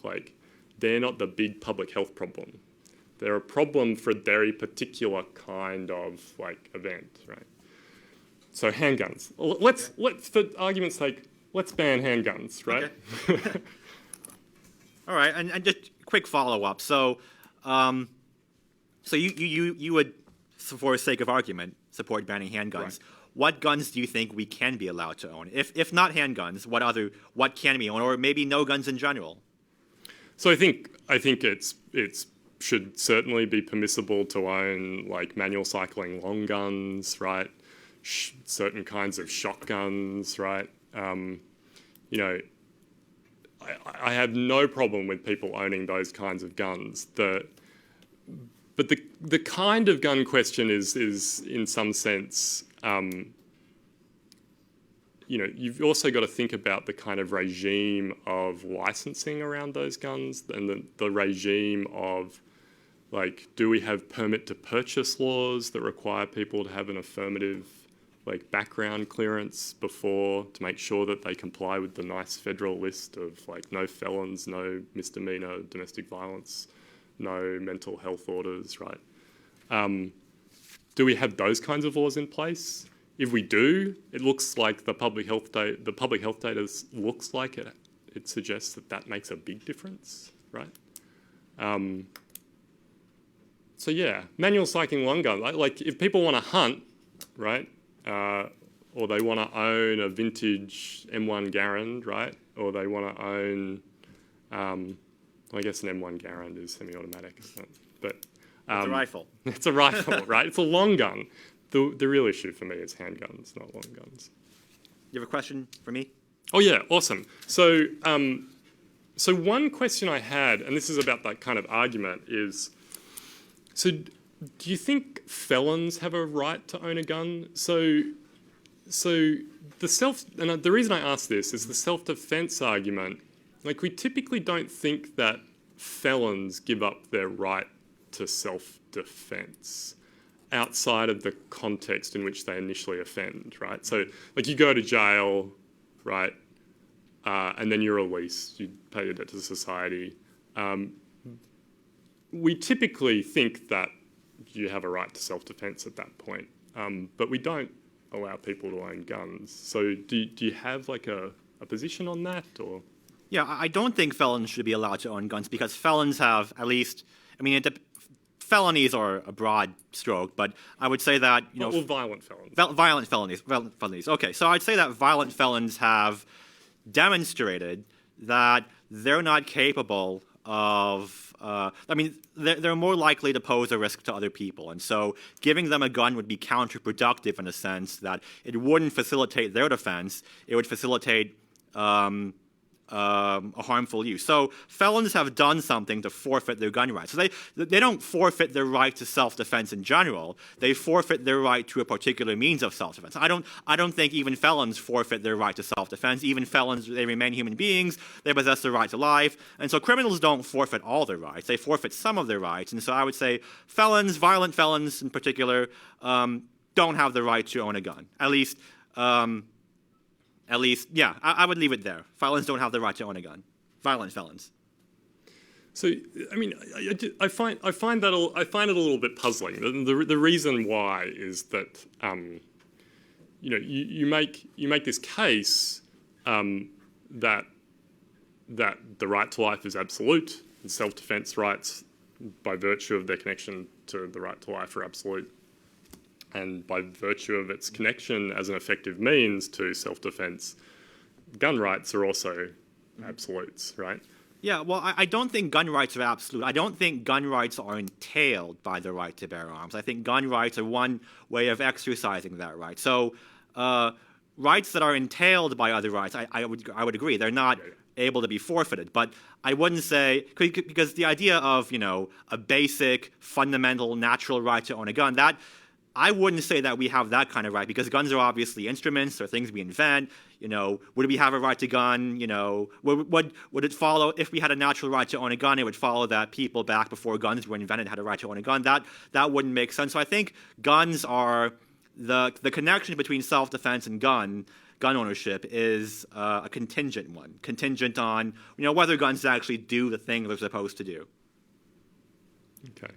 they're not the big public health problem. They're a problem for a very particular kind of event, right? So handguns. Let's for argument's sake, let's ban handguns, right? Okay. All right, and just quick follow-up. So you would, for the sake of argument, support banning handguns. Right. What guns do you think we can be allowed to own? If not handguns, what can we own, or maybe no guns in general? So I think it's should certainly be permissible to own manual cycling long guns, right? Certain kinds of shotguns, right? I have no problem with people owning those kinds of guns. But the kind of gun question is in some sense, you've also got to think about the kind of regime of licensing around those guns and the regime of Like, do we have permit to purchase laws that require people to have an affirmative like background clearance before to make sure that they comply with the nice federal list of like no felons, no misdemeanor domestic violence, no mental health orders, right? Do we have those kinds of laws in place? If we do, it looks like the public health data looks like it suggests that makes a big difference, right? So yeah, manual cycling long gun. Like if people want to hunt, right, or they want to own a vintage M1 Garand, right, or they want to own, I guess an M1 Garand is semi-automatic, isn't it? But It's a rifle. it's a rifle, right? It's a long gun. The real issue for me is handguns, not long guns. You have a question for me? Oh yeah, awesome. So, so one question I had, and this is about that kind of argument, is, so do you think felons have a right to own a gun? So the reason I ask this is the self-defense argument. Like, we typically don't think that felons give up their right to self-defense outside of the context in which they initially offend, right? So, like, you go to jail, right, and then you're released, you pay your debt to society. We typically think that you have a right to self-defense at that point, but we don't allow people to own guns. So do you have like a position on that, or? Yeah, I don't think felons should be allowed to own guns because felons have at least, I mean, felonies are a broad stroke, but I would say that, you know... Well, violent felons. Violent felonies. Okay, so I'd say that violent felons have demonstrated that they're not capable of... I mean, they're more likely to pose a risk to other people, and so giving them a gun would be counterproductive in a sense that it wouldn't facilitate their defense, it would facilitate a harmful use. So felons have done something to forfeit their gun rights. So they don't forfeit their right to self-defense in general. They forfeit their right to a particular means of self-defense. I don't think even felons forfeit their right to self-defense. Even felons, they remain human beings. They possess the right to life. And so criminals don't forfeit all their rights. They forfeit some of their rights. And so I would say felons, violent felons in particular, don't have the right to own a gun. At least, yeah, I would leave it there. Felons don't have the right to own a gun. Violent felons. So, I mean, I find it a little bit puzzling. The reason why is that, you know, you make this case that the right to life is absolute, and self-defense rights, by virtue of their connection to the right to life, are absolute. And by virtue of its connection as an effective means to self-defense, gun rights are also absolutes, right? Yeah, well, I don't think gun rights are absolute. I don't think gun rights are entailed by the right to bear arms. I think gun rights are one way of exercising that right. So rights that are entailed by other rights, I would agree, they're not able to be forfeited. But I wouldn't say, because the idea of, you know, a basic, fundamental, natural right to own a gun, that I wouldn't say that we have that kind of right, because guns are obviously instruments or things we invent. You know, would we have a right to gun? You know, would it follow, if we had a natural right to own a gun, it would follow that people back before guns were invented had a right to own a gun? That wouldn't make sense. So I think guns are, the connection between self-defense and gun ownership is a contingent one, contingent on, you know, whether guns actually do the thing they're supposed to do. Okay.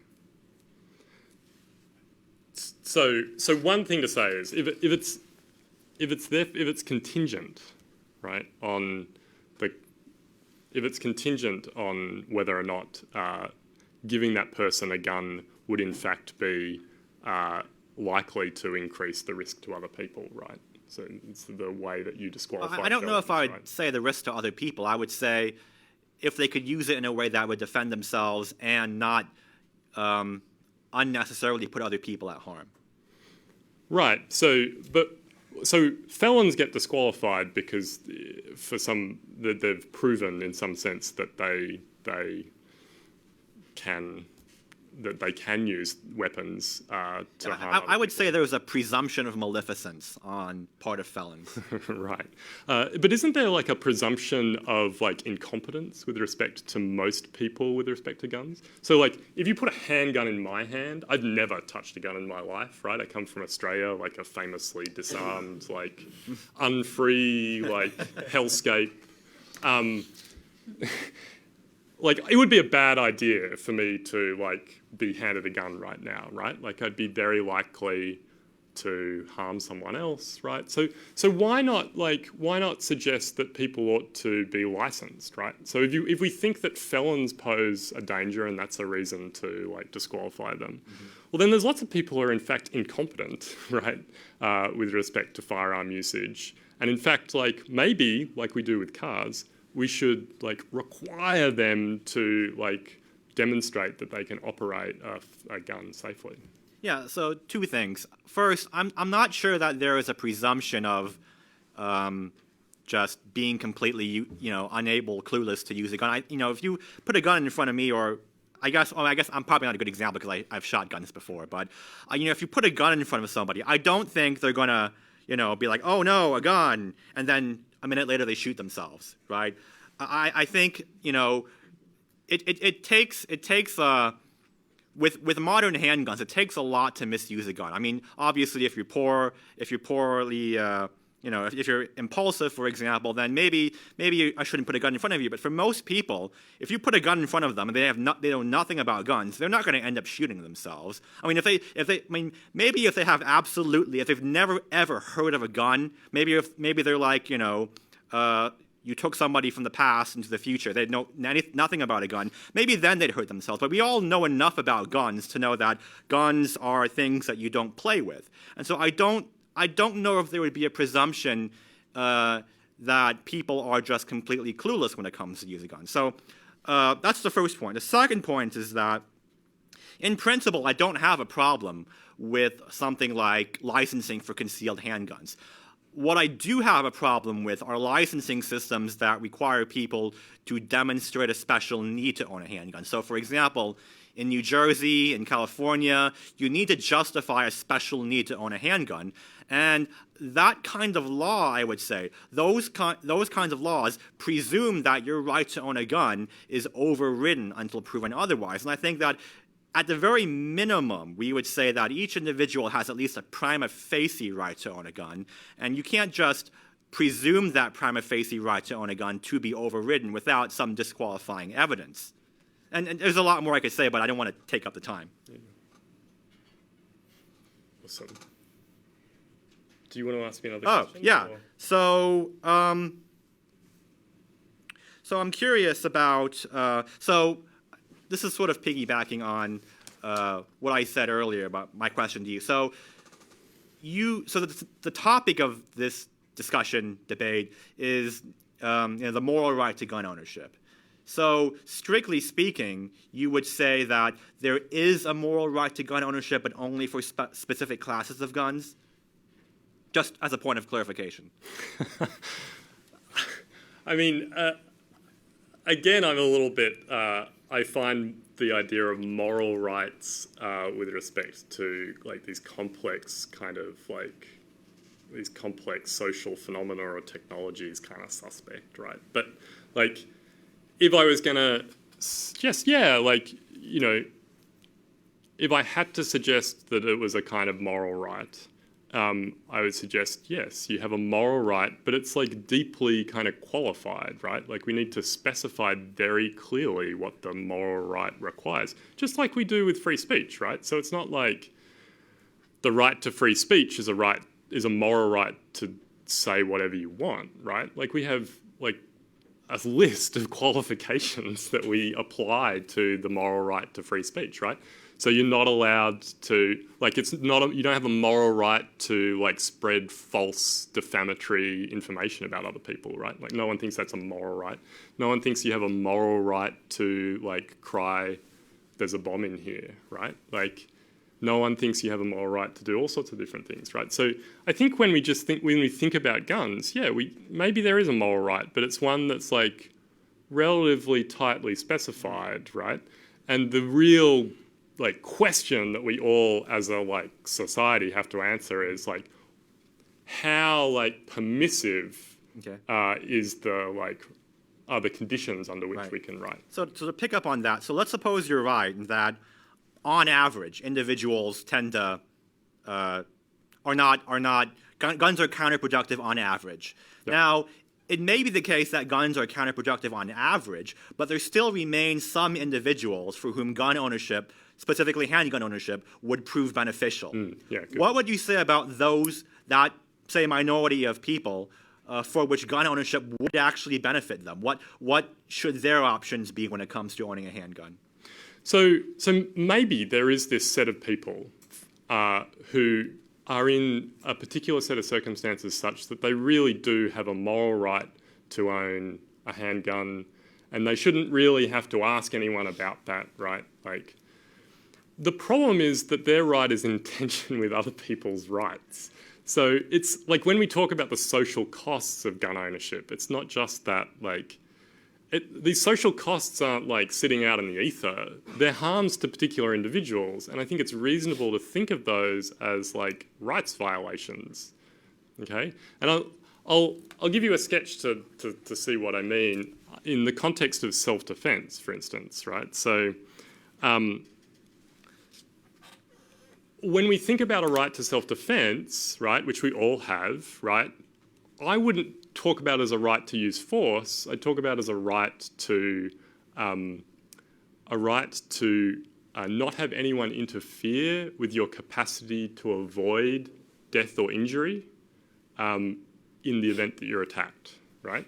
So one thing to say is if it's contingent, right, on if it's contingent on whether or not giving that person a gun would in fact be likely to increase the risk to other people, right? So it's the way that you disqualify. I don't know if I would right? say the risk to other people. I would say if they could use it in a way that would defend themselves and not unnecessarily put other people at harm. Right. So felons get disqualified because they've proven in some sense that they can that they can use weapons to harm. I other would people. say there's a presumption of maleficence on part of felons. Right. But isn't there like a presumption of like incompetence with respect to most people with respect to guns? So like if you put a handgun in my hand, I've never touched a gun in my life, right? I come from Australia, like a famously disarmed, like unfree, like hellscape. Like it would be a bad idea for me to like be handed a gun right now, right? Like I'd be very likely to harm someone else, right? So why not suggest that people ought to be licensed, right? So if we think that felons pose a danger and that's a reason to like disqualify them, well then there's lots of people who are in fact incompetent, right, with respect to firearm usage. And in fact, like maybe like we do with cars, we should like require them to like demonstrate that they can operate a gun safely. Yeah, so two things. First, I'm not sure that there is a presumption of just being completely unable, clueless to use a gun. If you put a gun in front of me, or I guess I'm probably not a good example because I've shot guns before, but if you put a gun in front of somebody, I don't think they're gonna be like, oh no, a gun, and then a minute later they shoot themselves, right? I think it takes with modern handguns, it takes a lot to misuse a gun. I mean, obviously, if you're poor, if you're poorly, if you're impulsive, for example, then maybe I shouldn't put a gun in front of you. But for most people, if you put a gun in front of them and they know nothing about guns, they're not going to end up shooting themselves. I mean, maybe if they've never ever heard of a gun, maybe they're like, you took somebody from the past into the future. They know nothing about a gun. Maybe then they'd hurt themselves. But we all know enough about guns to know that guns are things that you don't play with. And so I don't know if there would be a presumption that people are just completely clueless when it comes to using guns. So that's the first point. The second point is that, in principle, I don't have a problem with something like licensing for concealed handguns. What I do have a problem with are licensing systems that require people to demonstrate a special need to own a handgun. So, for example, in New Jersey, in California, you need to justify a special need to own a handgun. And that kind of law, I would say, those kinds of laws presume that your right to own a gun is overridden until proven otherwise. And I think that at the very minimum, we would say that each individual has at least a prima facie right to own a gun, and you can't just presume that prima facie right to own a gun to be overridden without some disqualifying evidence. And there's a lot more I could say, but I don't want to take up the time. Yeah. Awesome. Do you want to ask me another question? Oh, yeah. Or? So I'm curious about, this is sort of piggybacking on what I said earlier about my question to you. So the topic of this discussion, debate, is the moral right to gun ownership. So strictly speaking, you would say that there is a moral right to gun ownership, but only for specific classes of guns? Just as a point of clarification. I mean, again, I'm a little bit, I find the idea of moral rights with respect to like these complex kind of like, these complex social phenomena or technologies kind of suspect, right? But like, if I was gonna suggest, if I had to suggest that it was a kind of moral right, I would suggest, yes, you have a moral right, but it's like deeply kind of qualified, right? Like we need to specify very clearly what the moral right requires, just like we do with free speech, right? So it's not like the right to free speech is a moral right to say whatever you want, right? Like we have like a list of qualifications that we apply to the moral right to free speech, right? So you're not allowed to, like, you don't have a moral right to, like, spread false, defamatory information about other people, right? Like, no one thinks that's a moral right. No one thinks you have a moral right to, like, cry, there's a bomb in here, right? Like, no one thinks you have a moral right to do all sorts of different things, right? So I think when we think about guns, yeah, maybe there is a moral right, but it's one that's, like, relatively tightly specified, right? And the real like question that we all as a like society have to answer is like how like permissive Okay. is the like are the conditions under which Right. we can write. So to pick up on that, so let's suppose you're right that on average, individuals tend to guns are counterproductive on average. Yep. Now, it may be the case that guns are counterproductive on average, but there still remain some individuals for whom gun ownership, specifically handgun ownership, would prove beneficial. Yeah, good. What would you say about those, that, say, minority of people for which gun ownership would actually benefit them? What should their options be when it comes to owning a handgun? So maybe there is this set of people who are in a particular set of circumstances such that they really do have a moral right to own a handgun, and they shouldn't really have to ask anyone about that, right? Like, the problem is that their right is in tension with other people's rights. So it's like when we talk about the social costs of gun ownership, it's not just that like these social costs aren't like sitting out in the ether. They're harms to particular individuals, and I think it's reasonable to think of those as like rights violations. Okay, and I'll give you a sketch to see what I mean in the context of self-defense, for instance, right? So when we think about a right to self-defense, right, which we all have, right, I wouldn't talk about as a right to use force. I'd talk about as a right to not have anyone interfere with your capacity to avoid death or injury in the event that you're attacked, right?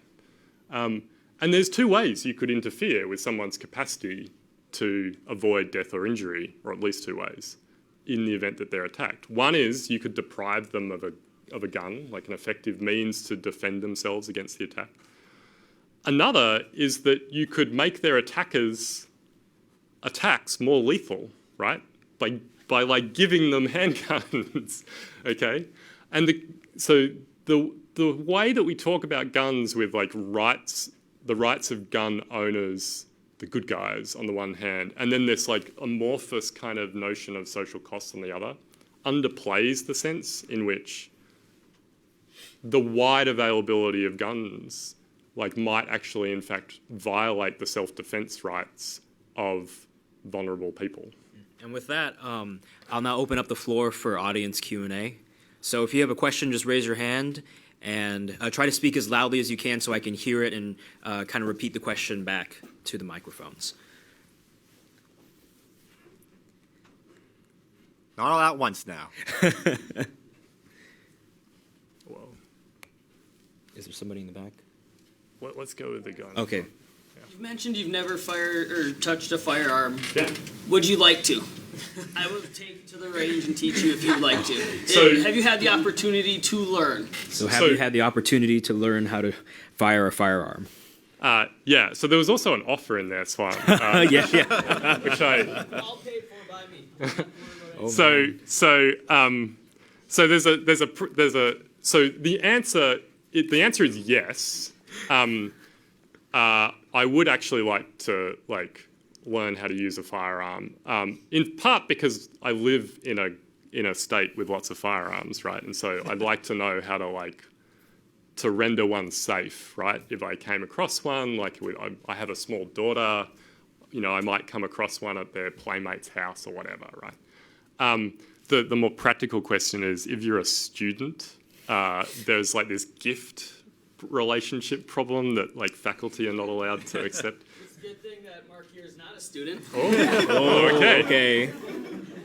And there's two ways you could interfere with someone's capacity to avoid death or injury, or at least two ways, in the event that they're attacked. One is you could deprive them of a gun, like an effective means to defend themselves against the attack. Another is that you could make their attacks more lethal, right? By like giving them handguns, okay? And so the way that we talk about guns with like rights, the rights of gun owners, the good guys on the one hand, and then this like amorphous kind of notion of social costs on the other, underplays the sense in which the wide availability of guns like might actually in fact violate the self-defense rights of vulnerable people. And with that, I'll now open up the floor for audience Q&A. So if you have a question, just raise your hand and try to speak as loudly as you can so I can hear it and kind of repeat the question back to the microphones. Not all at once now. Whoa. Is there somebody in the back? Let's go with the gun. Okay. You mentioned you've never fired or touched a firearm. Yeah. Would you like to? I will take you to the range and teach you if you'd like to. So- Have you had the opportunity to learn? So have you had the opportunity to learn how to fire a firearm? Yeah, so there was also an offer in there, Swan, Yeah. which I... All paid for by me. So the answer is yes. I would actually like to learn how to use a firearm. In part because I live in a state with lots of firearms, right? And so I'd like to know how to render one safe, right? If I came across one, I have a small daughter, I might come across one at their playmate's house or whatever, right? The more practical question is, if you're a student, there's like this gift relationship problem that like faculty are not allowed to accept. It's a good thing that Mark here is not a student. Okay.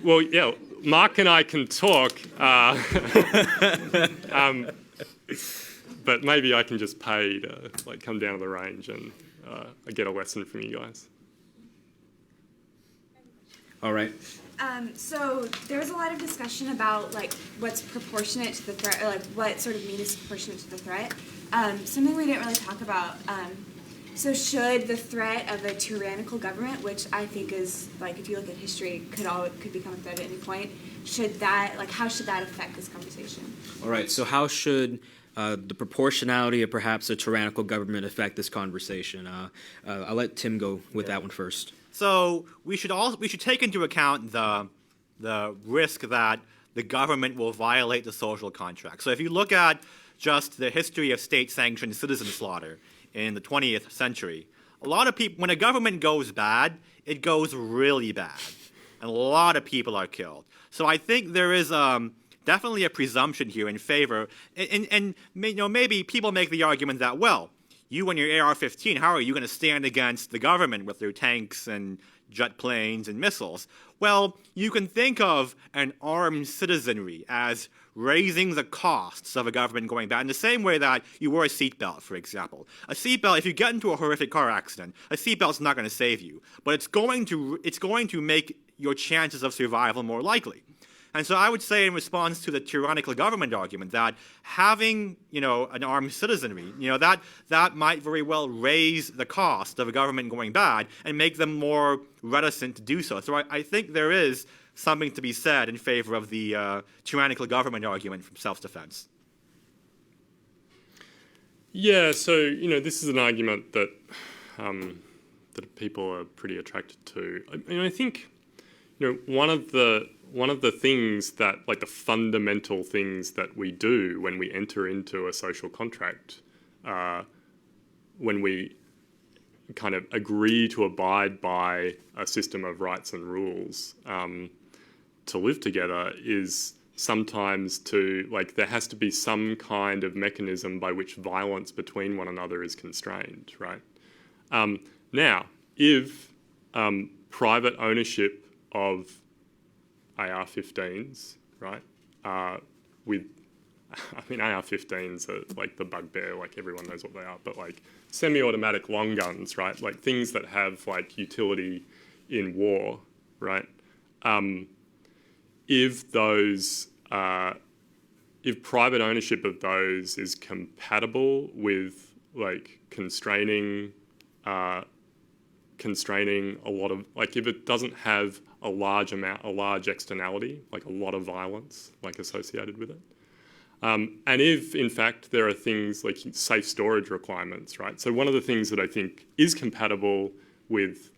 Well, yeah, Mark and I can talk, but maybe I can just pay to come down to the range and get a lesson from you guys. All right. So there was a lot of discussion about what's proportionate to the threat, or what sort of mean is proportionate to the threat. Something we didn't really talk about. So should the threat of a tyrannical government, which I think is if you look at history, could become a threat at any point, how should that affect this conversation? All right. So how should the proportionality of perhaps a tyrannical government affect this conversation? I'll let Tim go with that one first. So we should take into account the risk that the government will violate the social contract. So if you look at just the history of state-sanctioned citizen slaughter in the 20th century, a lot of people, when a government goes bad, it goes really bad, and a lot of people are killed. So I think there is definitely a presumption here in favor, and maybe people make the argument that, well, you and your AR-15, how are you going to stand against the government with their tanks and jet planes and missiles? Well, you can think of an armed citizenry as raising the costs of a government going bad in the same way that you wear a seatbelt, for example. A seatbelt, if you get into a horrific car accident, a seatbelt's not going to save you, but it's going to make your chances of survival more likely. And so I would say, in response to the tyrannical government argument, that having, an armed citizenry, that might very well raise the cost of a government going bad and make them more reticent to do so. So I think there is something to be said in favor of the tyrannical government argument from self-defense. Yeah, so this is an argument that that people are pretty attracted to. I think one of the things that, like, the fundamental things that we do when we enter into a social contract, when we kind of agree to abide by a system of rights and rules to live together, is sometimes there has to be some kind of mechanism by which violence between one another is constrained, right? Now, if private ownership of AR-15s, right, AR-15s are like the bugbear, like everyone knows what they are, but like semi-automatic long guns, right, like things that have like utility in war, right, if private ownership of those is compatible with like constraining a lot of, like, if it doesn't have a large externality, like a lot of violence, like associated with it. And if, in fact, there are things like safe storage requirements, right? So one of the things that I think is compatible with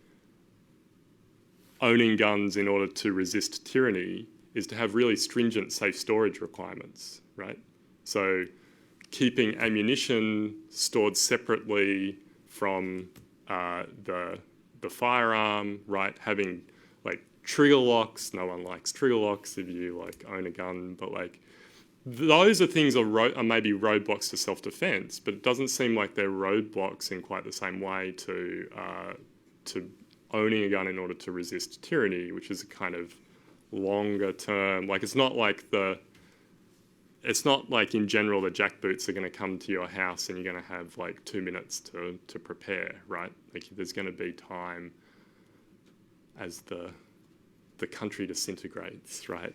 owning guns in order to resist tyranny is to have really stringent safe storage requirements, right? So keeping ammunition stored separately from the firearm, right? Having like trigger locks. No one likes trigger locks if you like own a gun, but like those are things are maybe roadblocks to self-defense, but it doesn't seem like they're roadblocks in quite the same way to owning a gun in order to resist tyranny, which is a kind of longer term. Like it's not like in general the jackboots are going to come to your house and you're going to have like 2 minutes to prepare, right? Like there's going to be time as the country disintegrates, right,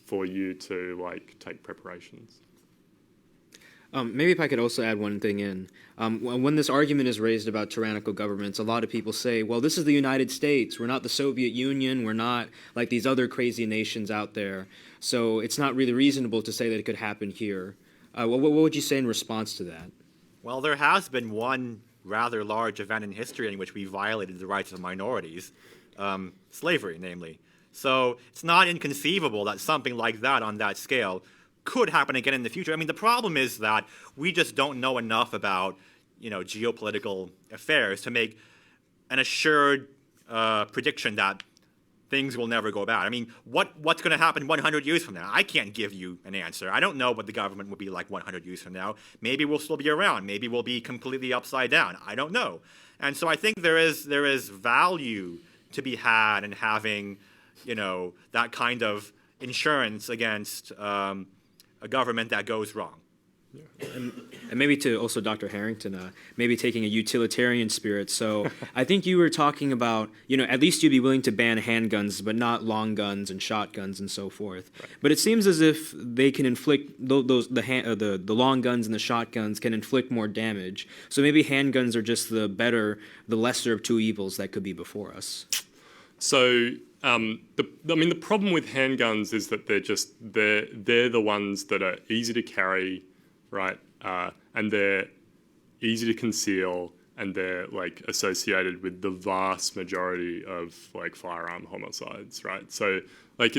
for you to like take preparations. Maybe if I could also add one thing in. When this argument is raised about tyrannical governments, a lot of people say, well, this is the United States. We're not the Soviet Union. We're not like these other crazy nations out there. So it's not really reasonable to say that it could happen here. What would you say in response to that? Well, there has been one rather large event in history in which we violated the rights of minorities, slavery, namely. So it's not inconceivable that something like that on that scale could happen again in the future. I mean, the problem is that we just don't know enough about, geopolitical affairs to make an assured prediction that things will never go bad. I mean, what's going to happen 100 years from now? I can't give you an answer. I don't know what the government will be like 100 years from now. Maybe we'll still be around. Maybe we'll be completely upside down. I don't know. And so I think there is value to be had in having, that kind of insurance against a government that goes wrong. Yeah. And maybe to also Dr. Herrington, maybe taking a utilitarian spirit. So I think you were talking about, at least you'd be willing to ban handguns, but not long guns and shotguns and so forth. Right. But it seems as if they can inflict the long guns and the shotguns can inflict more damage. So maybe handguns are just the lesser of two evils that could be before us. So the problem with handguns is that they're the ones that are easy to carry, right? and they're easy to conceal, and they're like associated with the vast majority of like firearm homicides, right? So like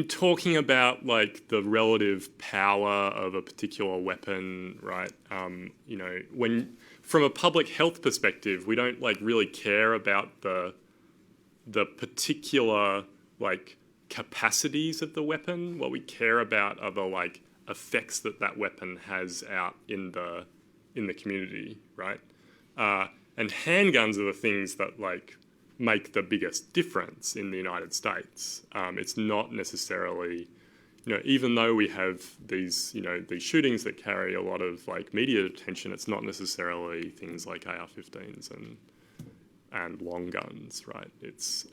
talking about like the relative power of a particular weapon, right? When from a public health perspective, we don't like really care about the particular like capacities of the weapon. What we care about are the like effects that weapon has out in the community, right? And handguns are the things that like make the biggest difference in the United States. It's not necessarily, even though we have these shootings that carry a lot of like media attention, it's not necessarily things like AR-15s and long guns, right? It's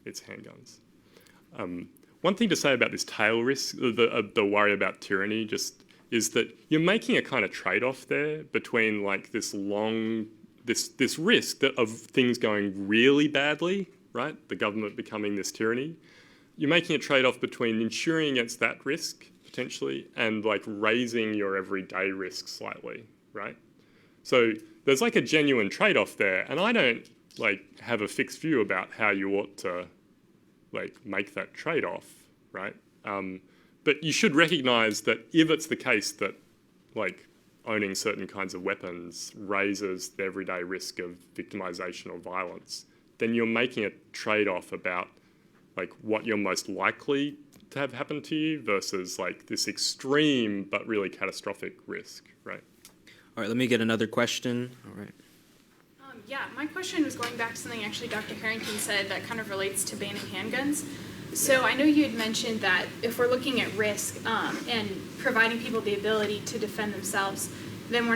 handguns. One thing to say about this tail risk, the worry about tyranny, just is that you're making a kind of trade-off there between like this risk of things going really badly, right? The government becoming this tyranny. You're making a trade-off between insuring against that risk potentially and like raising your everyday risk slightly, right? So there's like a genuine trade-off there, and I don't like have a fixed view about how you ought to like make that trade-off, right? But you should recognise that if it's the case that like owning certain kinds of weapons raises the everyday risk of victimisation or violence, then you're making a trade-off about like what you're most likely to have happen to you versus like this extreme but really catastrophic risk, right? All right, let me get another question. All right. Yeah, my question was going back to something actually Dr. Herrington said that kind of relates to banning handguns. So I know you had mentioned that if we're looking at risk and providing people the ability to defend themselves, then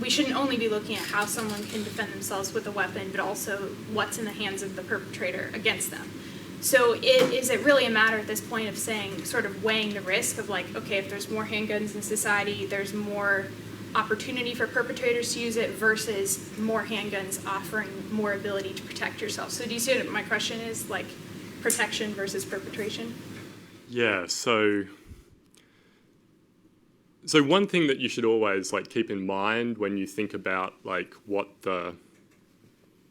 we shouldn't only be looking at how someone can defend themselves with a weapon, but also what's in the hands of the perpetrator against them. So is it really a matter at this point of saying, sort of weighing the risk of like, okay, if there's more handguns in society, there's more opportunity for perpetrators to use it versus more handguns offering more ability to protect yourself? So do you see what my question is, like protection versus perpetration? Yeah, so one thing that you should always like keep in mind when you think about like what the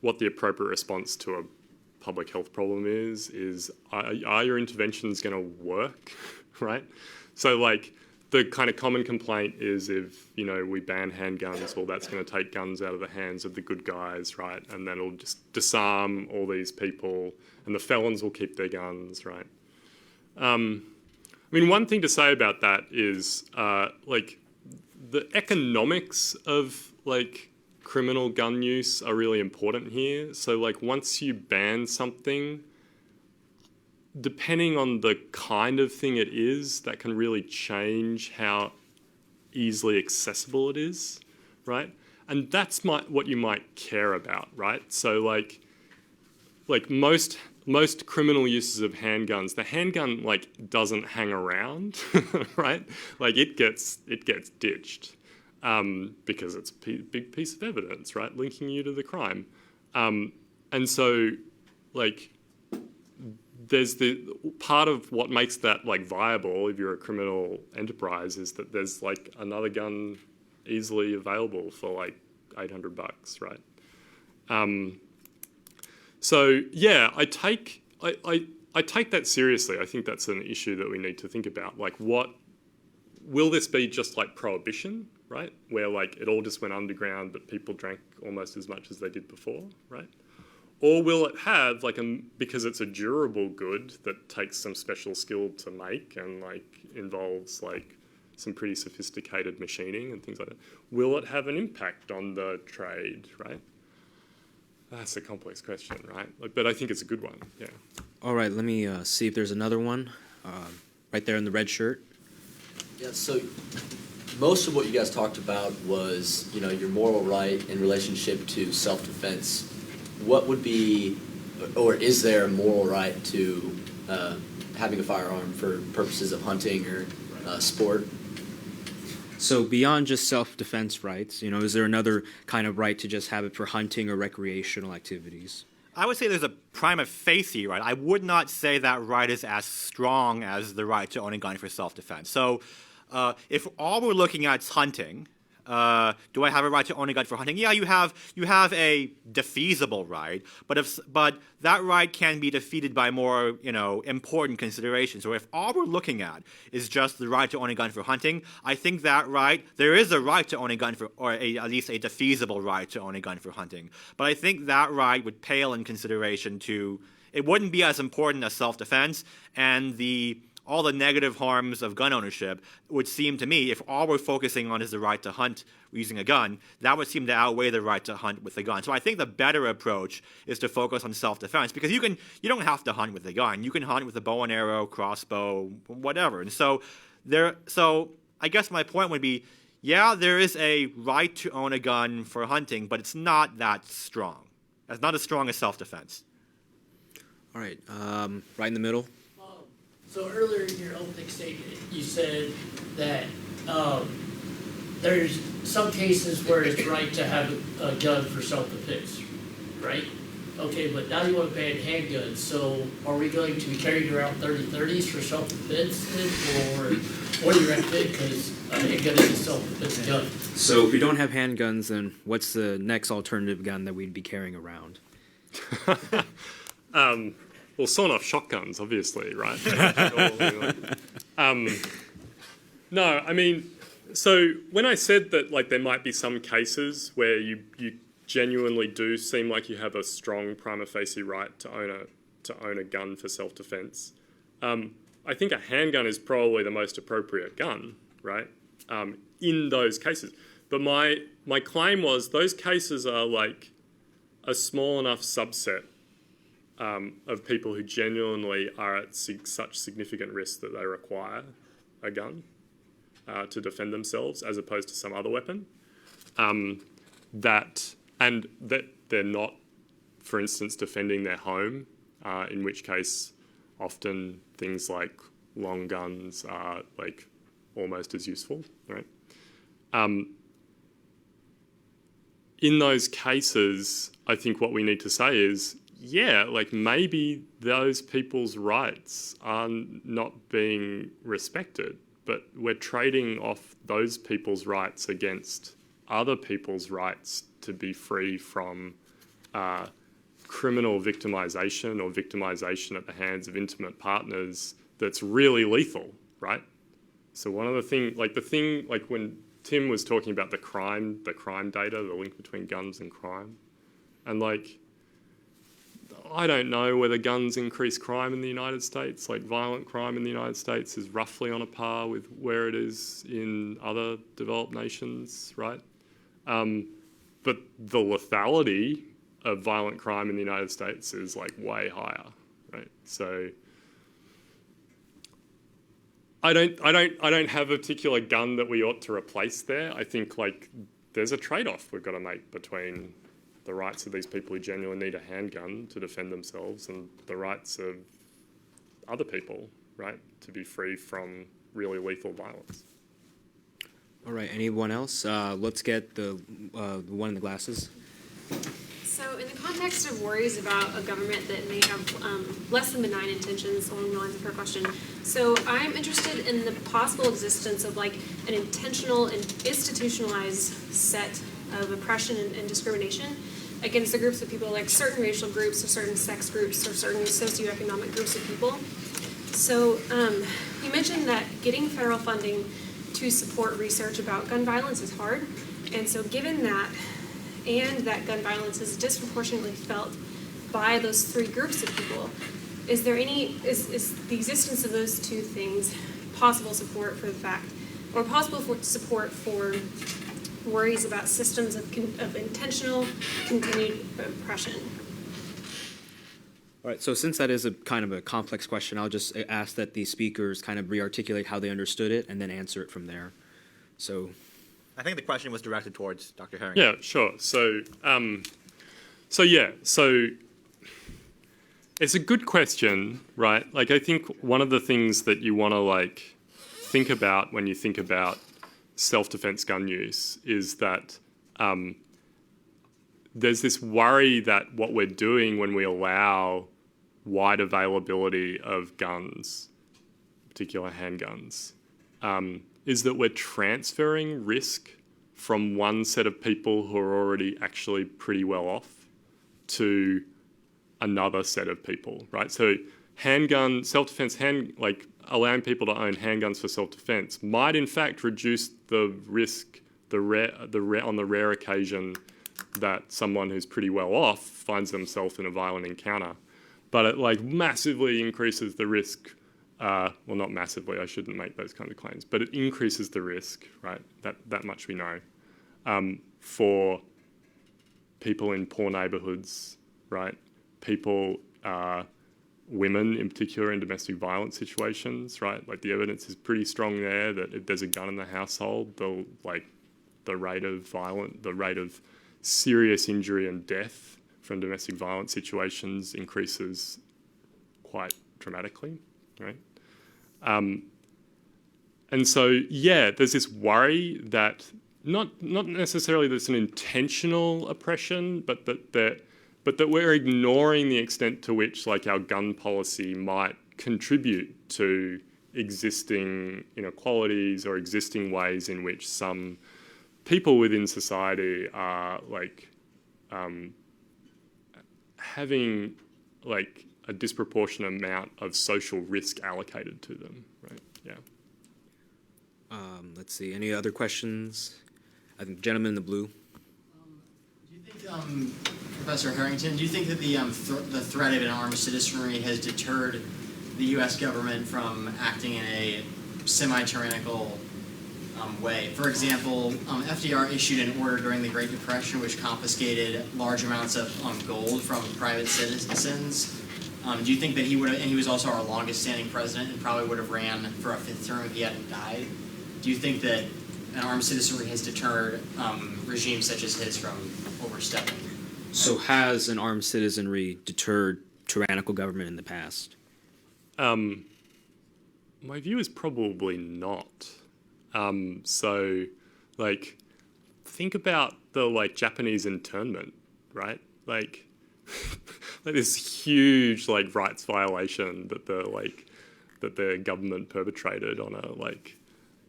appropriate response to a public health problem is are your interventions going to work, right? So like the kind of common complaint is if, we ban handguns, well, that's going to take guns out of the hands of the good guys, right? And then it'll just disarm all these people and the felons will keep their guns, right? One thing to say about that is like the economics of like criminal gun use are really important here. So like once you ban something, depending on the kind of thing it is, that can really change how easily accessible it is, right? And that's what you might care about, right? So like most criminal uses of handguns, the handgun like doesn't hang around, right? Like it gets ditched because it's a big piece of evidence, right, linking you to the crime. And so like there's the part of what makes that like viable if you're a criminal enterprise is that there's like another gun easily available for like $800, right? So yeah, I take that seriously. I think that's an issue that we need to think about. Like, what will this be? Just like prohibition, right? Where like it all just went underground, but people drank almost as much as they did before, right? Or will it have like because it's a durable good that takes some special skill to make and like involves like some pretty sophisticated machining and things like that? Will it have an impact on the trade, right? That's a complex question, right? But I think it's a good one, yeah. All right, let me see if there's another one. Right there in the red shirt. Yeah, so most of what you guys talked about was, your moral right in relationship to self-defense. What would be, or is there a moral right to having a firearm for purposes of hunting or sport? So beyond just self-defense rights, is there another kind of right to just have it for hunting or recreational activities? I would say there's a prima facie right. I would not say that right is as strong as the right to own a gun for self-defense. So if all we're looking at is hunting, do I have a right to own a gun for hunting? Yeah, you have a defeasible right, but that right can be defeated by more important considerations. So if all we're looking at is just the right to own a gun for hunting, I think that right, there is a right to own a gun for, or at least a defeasible right to own a gun for hunting. But I think that right would pale in consideration to, it wouldn't be as important as self-defense, and all the negative harms of gun ownership would seem to me, if all we're focusing on is the right to hunt using a gun, that would seem to outweigh the right to hunt with a gun. So I think the better approach is to focus on self-defense, because you don't have to hunt with a gun. You can hunt with a bow and arrow, crossbow, whatever. And so I guess my point would be, yeah, there is a right to own a gun for hunting, but it's not that strong. It's not as strong as self-defense. All right, right in the middle. So earlier in your opening statement, you said that there's some cases where it's right to have a gun for self-defense, right? Okay, but now you want to ban handguns. So are we going to be carrying around 30-30s for self-defense then? Or what do you recommend? Because a handgun is a self-defense gun. So if we don't have handguns, then what's the next alternative gun that we'd be carrying around? Well, sawn-off shotguns, obviously, right? No, I mean, so when I said that, like, there might be some cases where you genuinely do seem like you have a strong prima facie right to own a gun for self-defense, I think a handgun is probably the most appropriate gun, right? In those cases. But my claim was those cases are like a small enough subset of people who genuinely are at such significant risk that they require a gun to defend themselves as opposed to some other weapon. That they're not, for instance, defending their home, in which case often things like long guns are like almost as useful, right? In those cases, I think what we need to say is, yeah, like maybe those people's rights are not being respected, but we're trading off those people's rights against other people's rights to be free from criminal victimization or victimization at the hands of intimate partners that's really lethal, right? So one of the things, like when Tim was talking about the crime data, the link between guns and crime, and like, I don't know whether guns increase crime in the United States. Like violent crime in the United States is roughly on a par with where it is in other developed nations, right? But the lethality of violent crime in the United States is like way higher, right? So I don't have a particular gun that we ought to replace there. I think like there's a trade-off we've got to make between the rights of these people who genuinely need a handgun to defend themselves and the rights of other people, right, to be free from really lethal violence. All right, anyone else? Let's get the one in the glasses. So in the context of worries about a government that may have less than benign intentions along the lines of her question, so I'm interested in the possible existence of like an intentional and institutionalized set of oppression and discrimination against the groups of people, like certain racial groups or certain sex groups or certain socioeconomic groups of people. So you mentioned that getting federal funding to support research about gun violence is hard. And so given that, and that gun violence is disproportionately felt by those three groups of people, is there is the existence of those two things possible support for the fact, or possible for support for worries about systems of intentional continued oppression? All right, so since that is a kind of a complex question, I'll just ask that the speakers kind of re-articulate how they understood it and then answer it from there. So I think the question was directed towards Dr. Herrington. Yeah, sure. So it's a good question, right? Like I think one of the things that you want to like think about when you think about self-defense gun use is that there's this worry that what we're doing when we allow wide availability of guns, particular handguns, is that we're transferring risk from one set of people who are already actually pretty well off to another set of people, right? So handgun, self-defense, like allowing people to own handguns for self-defense might in fact reduce the risk, on the rare occasion that someone who's pretty well off finds themselves in a violent encounter. But it like massively increases the risk, well, not massively, I shouldn't make those kinds of claims, but it increases the risk, right? That much we know, for people in poor neighbourhoods, right? People, women in particular in domestic violence situations, right? Like the evidence is pretty strong there that if there's a gun in the household, the rate of serious injury and death from domestic violence situations increases quite dramatically, right? And so, yeah, there's this worry that not necessarily there's an intentional oppression, but that we're ignoring the extent to which like our gun policy might contribute to existing inequalities or existing ways in which some people within society are like having like a disproportionate amount of social risk allocated to them, right? Yeah. Let's see, any other questions? I think the gentleman in the blue. Do you think, Professor Herrington, do you think that the threat of an armed citizenry has deterred the U.S. government from acting in a semi-tyrannical way? For example, FDR issued an order during the Great Depression which confiscated large amounts of gold from private citizens. Do you think that he would have, and he was also our longest standing president and probably would have ran for a 5th term if he hadn't died? Do you think that an armed citizenry has deterred regimes such as his from overstepping? So has an armed citizenry deterred tyrannical government in the past? My view is probably not. So, like, think about the like Japanese internment, right? Like, like this huge like rights violation that the government perpetrated on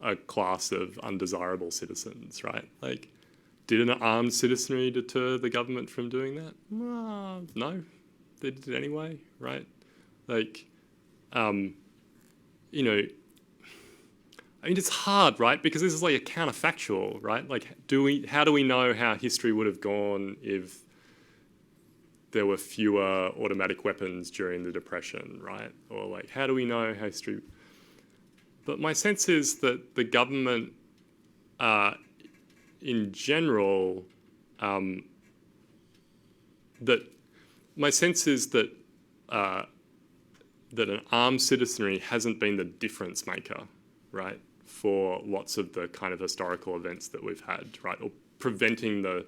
a class of undesirable citizens, right? Like, did an armed citizenry deter the government from doing that? No, they did it anyway, right? Like, I mean, it's hard, right? Because this is like a counterfactual, right? Like, how do we know how history would have gone if there were fewer automatic weapons during the Depression, right? Or like, how do we know how history... But my sense is that the government, in general, that an armed citizenry hasn't been the difference maker, right, for lots of the kind of historical events that we've had, right, or preventing the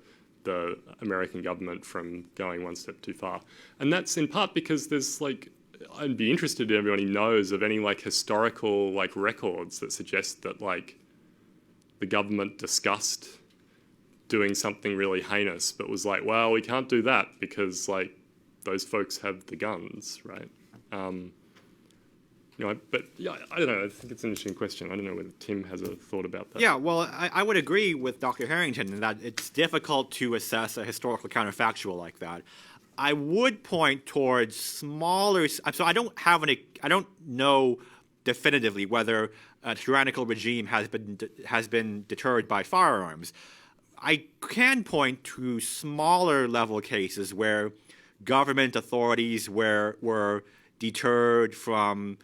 American government from going one step too far. And that's in part because there's like, I'd be interested if everybody knows of any like historical like records that suggest that like the government discussed doing something really heinous, but was like, well, we can't do that because like those folks have the guns, right? But yeah, I don't know. I think it's an interesting question. I don't know whether Tim has a thought about that. Yeah, well, I would agree with Dr. Herrington in that it's difficult to assess a historical counterfactual like that. I would point towards smaller. So I don't know definitively whether a tyrannical regime has been deterred by firearms. I can point to smaller level cases where government authorities were deterred from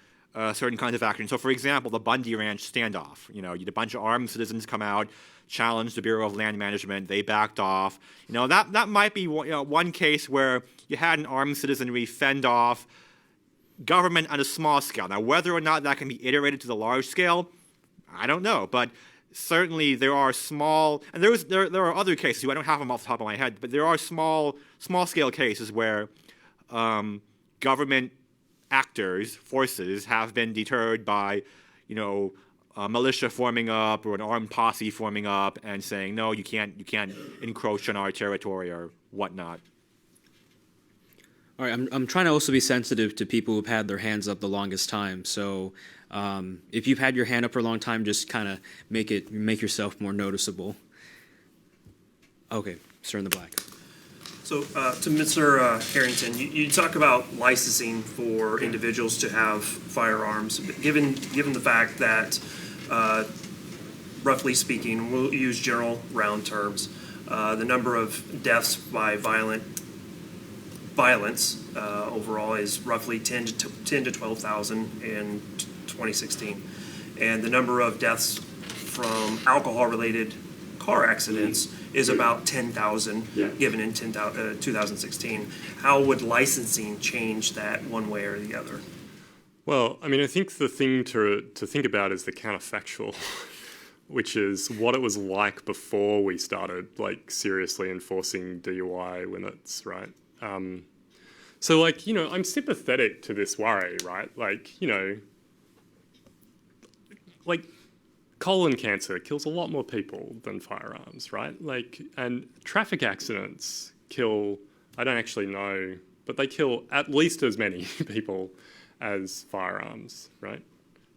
certain kinds of action. So, for example, the Bundy Ranch standoff. You had a bunch of armed citizens come out, challenged the Bureau of Land Management. They backed off. That might be one case where you had an armed citizenry fend off government on a small scale. Now, whether or not that can be iterated to the large scale, I don't know. But certainly there are small, and there are other cases too. I don't have them off the top of my head, but there are small scale cases where government actors, forces, have been deterred by, a militia forming up or an armed posse forming up and saying, no, you can't encroach on our territory or whatnot. All right, I'm trying to also be sensitive to people who've had their hands up the longest time. So if you've had your hand up for a long time, just kind of make yourself more noticeable. Okay, sir in the black. So to Mr. Herrington, you talk about licensing for individuals to have firearms. Given the fact that, roughly speaking, we'll use general round terms, the number of deaths by violence overall is roughly 10 to 12,000 in 2016, and the number of deaths from alcohol-related car accidents is about 10,000 given in 2016. How would licensing change that one way or the other? Well, I mean, I think the thing to think about is the counterfactual, which is what it was like before we started like seriously enforcing DUI limits, right? So like, I'm sympathetic to this worry, right? Like, like colon cancer kills a lot more people than firearms, right? Like, and traffic accidents kill, I don't actually know, but they kill at least as many people as firearms, right?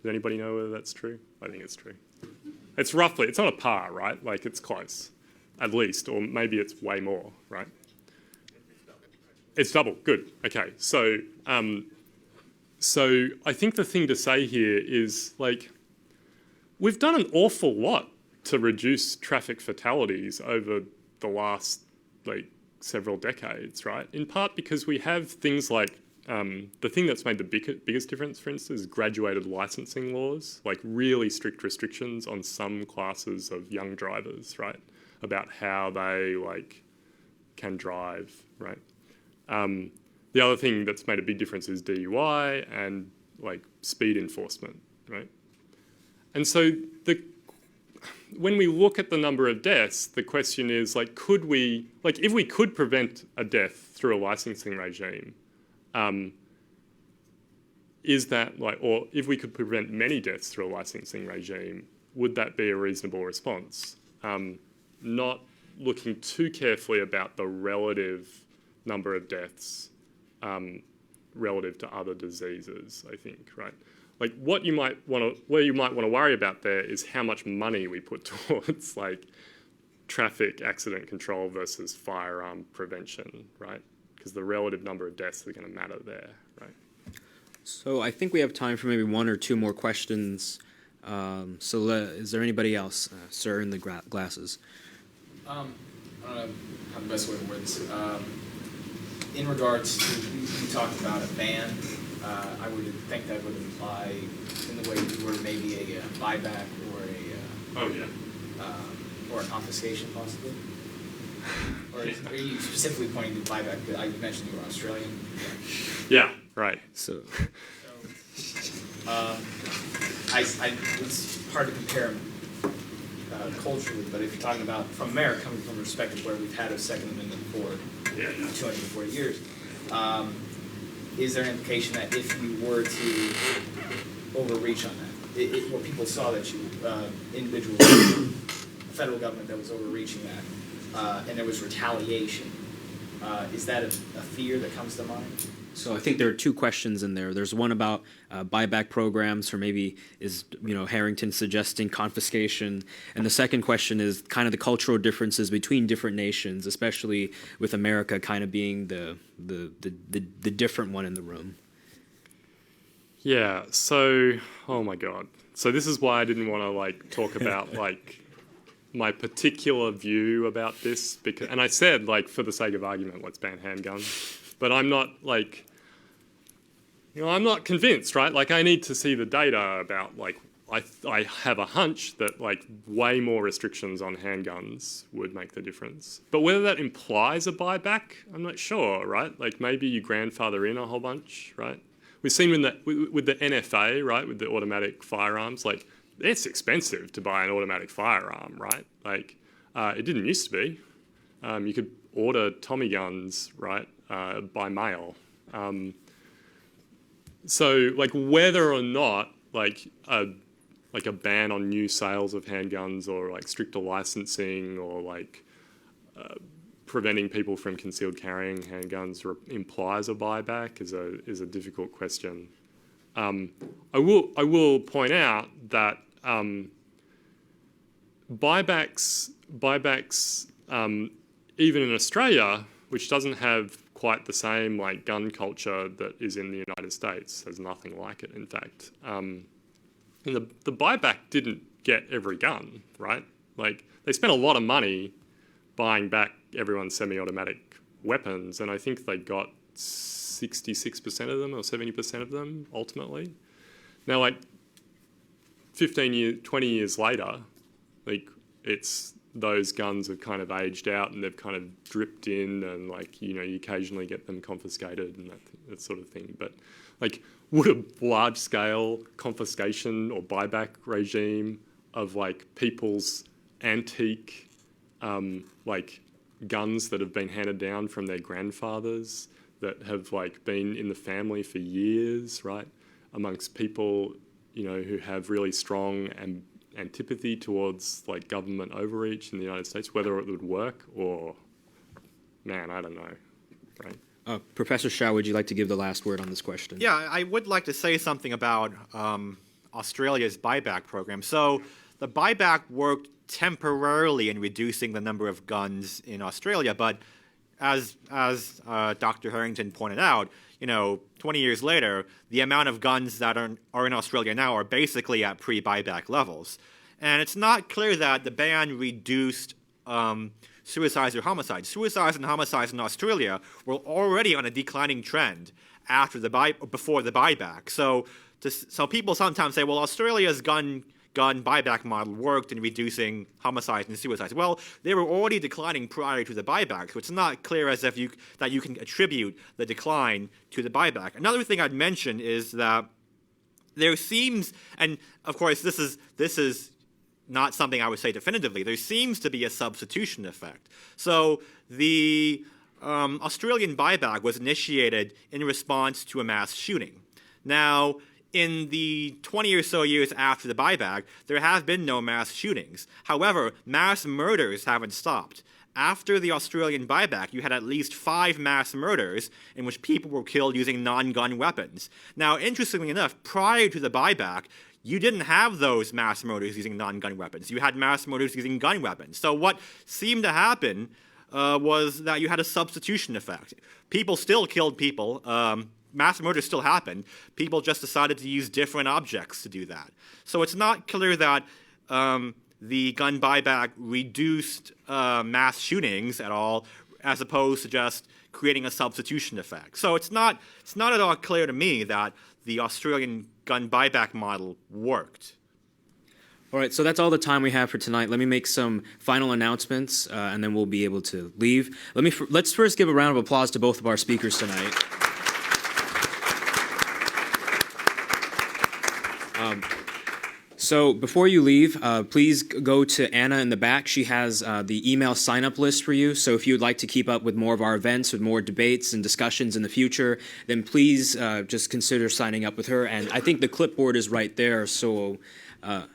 Does anybody know whether that's true? I think it's true. It's roughly, it's on a par, right? Like it's close, at least, or maybe it's way more, right? It's double, good, okay. So I think the thing to say here is like, we've done an awful lot to reduce traffic fatalities over the last like several decades, right? In part because we have things like, the thing that's made the biggest difference, for instance, is graduated licensing laws, like really strict restrictions on some classes of young drivers, right? About how they like can drive, right? The other thing that's made a big difference is DUI and like speed enforcement, right? And so when we look at the number of deaths, the question is like, if we could prevent a death through a licensing regime, is that like, or if we could prevent many deaths through a licensing regime, would that be a reasonable response? Not looking too carefully about the relative number of deaths relative to other diseases, I think, right? Like where you might want to worry about there is how much money we put towards like traffic accident control versus firearm prevention, right? Because the relative number of deaths are going to matter there, right? So I think we have time for maybe one or two more questions. Is there anybody else? Sir in the glasses. I don't know how the best way to word this. In regards to, you talked about a ban. I would think that would imply, in the way you were maybe a buyback or or a confiscation possibly. Or are you specifically pointing to buyback? Because I mentioned you were Australian. Yeah, right. So it's hard to compare culturally, but if you're talking about from America, coming from a perspective where we've had a Second Amendment for 240 years. Is there an implication that if you were to overreach on that, where people saw that you, individuals, federal government that was overreaching that, and there was retaliation, is that a fear that comes to mind? So I think there are two questions in there. There's one about buyback programs, or maybe is Herrington suggesting confiscation, and the second question is kind of the cultural differences between different nations, especially with America kind of being the different one in the room. Yeah. So, oh my God. So this is why I didn't want to like talk about like my particular view about this, because, and I said like for the sake of argument, let's ban handguns. But I'm not like, I'm not convinced, right? Like I need to see the data about like, I have a hunch that like way more restrictions on handguns would make the difference. But whether that implies a buyback, I'm not sure, right? Like maybe you grandfather in a whole bunch, right? We've seen with the NFA, right, with the automatic firearms, like it's expensive to buy an automatic firearm, right? Like it didn't used to be. You could order Tommy guns, right? By mail. So like whether or not like a ban on new sales of handguns or like stricter licensing or like preventing people from concealed carrying handguns implies a buyback is a difficult question. I will point out that buybacks, even in Australia, which doesn't have quite the same like gun culture that is in the United States, there's nothing like it, in fact. And the buyback didn't get every gun, right? Like, they spent a lot of money buying back everyone's semi-automatic weapons, and I think they got 66% of them or 70% of them ultimately. Now, like 20 years later, like those guns have kind of aged out and they've kind of dripped in, and like, you occasionally get them confiscated and that sort of thing. But like, would a large-scale confiscation or buyback regime of like people's antique like guns that have been handed down from their grandfathers that have like been in the family for years, right, amongst people who have really strong antipathy towards like government overreach in the United States, whether it would work or, man, I don't know, right? Professor Hsiao, would you like to give the last word on this question? Yeah, I would like to say something about Australia's buyback program. So the buyback worked temporarily in reducing the number of guns in Australia, but as Dr. Herrington pointed out, 20 years later, the amount of guns that are in Australia now are basically at pre-buyback levels. And it's not clear that the ban reduced suicides or homicides. Suicides and homicides in Australia were already on a declining trend before the buyback. So people sometimes say, well, Australia's gun buyback model worked in reducing homicides and suicides. Well, they were already declining prior to the buyback, so it's not clear as if that you can attribute the decline to the buyback. Another thing I'd mention is that there seems, and of course this is not something I would say definitively, there seems to be a substitution effect. So the Australian buyback was initiated in response to a mass shooting. Now, in the 20 or so years after the buyback, there have been no mass shootings. However, mass murders haven't stopped. After the Australian buyback, you had at least 5 mass murders in which people were killed using non-gun weapons. Now, interestingly enough, prior to the buyback, you didn't have those mass murders using non-gun weapons. You had mass murders using gun weapons. So what seemed to happen was that you had a substitution effect. People still killed people. Mass murders still happened. People just decided to use different objects to do that. So it's not clear that the gun buyback reduced mass shootings at all, as opposed to just creating a substitution effect. So it's not at all clear to me that the Australian gun buyback model worked. All right, so that's all the time we have for tonight. Let me make some final announcements, and then we'll be able to leave. Let's first give a round of applause to both of our speakers tonight. So before you leave, please go to Anna in the back. She has the email sign-up list for you. So if you would like to keep up with more of our events, with more debates and discussions in the future, then please just consider signing up with her. And I think the clipboard is right there. So. But I also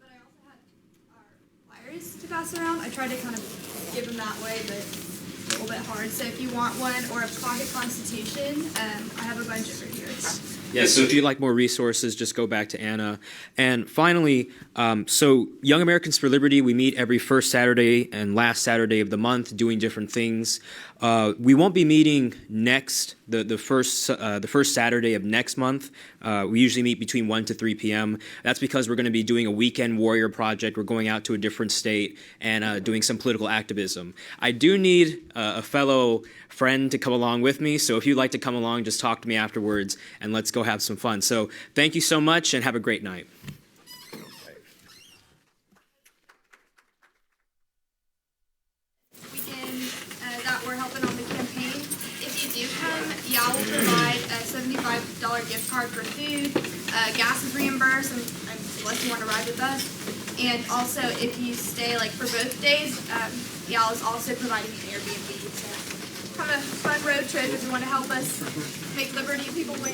had our flyers to pass around. I tried to kind of give them that way, but it's a little bit hard. So if you want one or a pocket constitution, I have a bunch over here. Yeah, so if you'd like more resources, just go back to Anna. And finally, so Young Americans for Liberty, we meet every first Saturday and last Saturday of the month doing different things. We won't be meeting the first Saturday of next month. We usually meet between 1 to 3 p.m. That's because we're going to be doing a weekend warrior project. We're going out to a different state and doing some political activism. I do need a fellow friend to come along with me, so if you'd like to come along, just talk to me afterwards, and let's go have some fun. So thank you so much, and have a great night. Weekend that we're helping on the campaign. If you do come, y'all will provide a $75 gift card for food. Gas is reimbursed unless you want to ride with us. And also, if you stay for both days, y'all is also providing an Airbnb. So have a fun road trip if you want to help us make Liberty people win.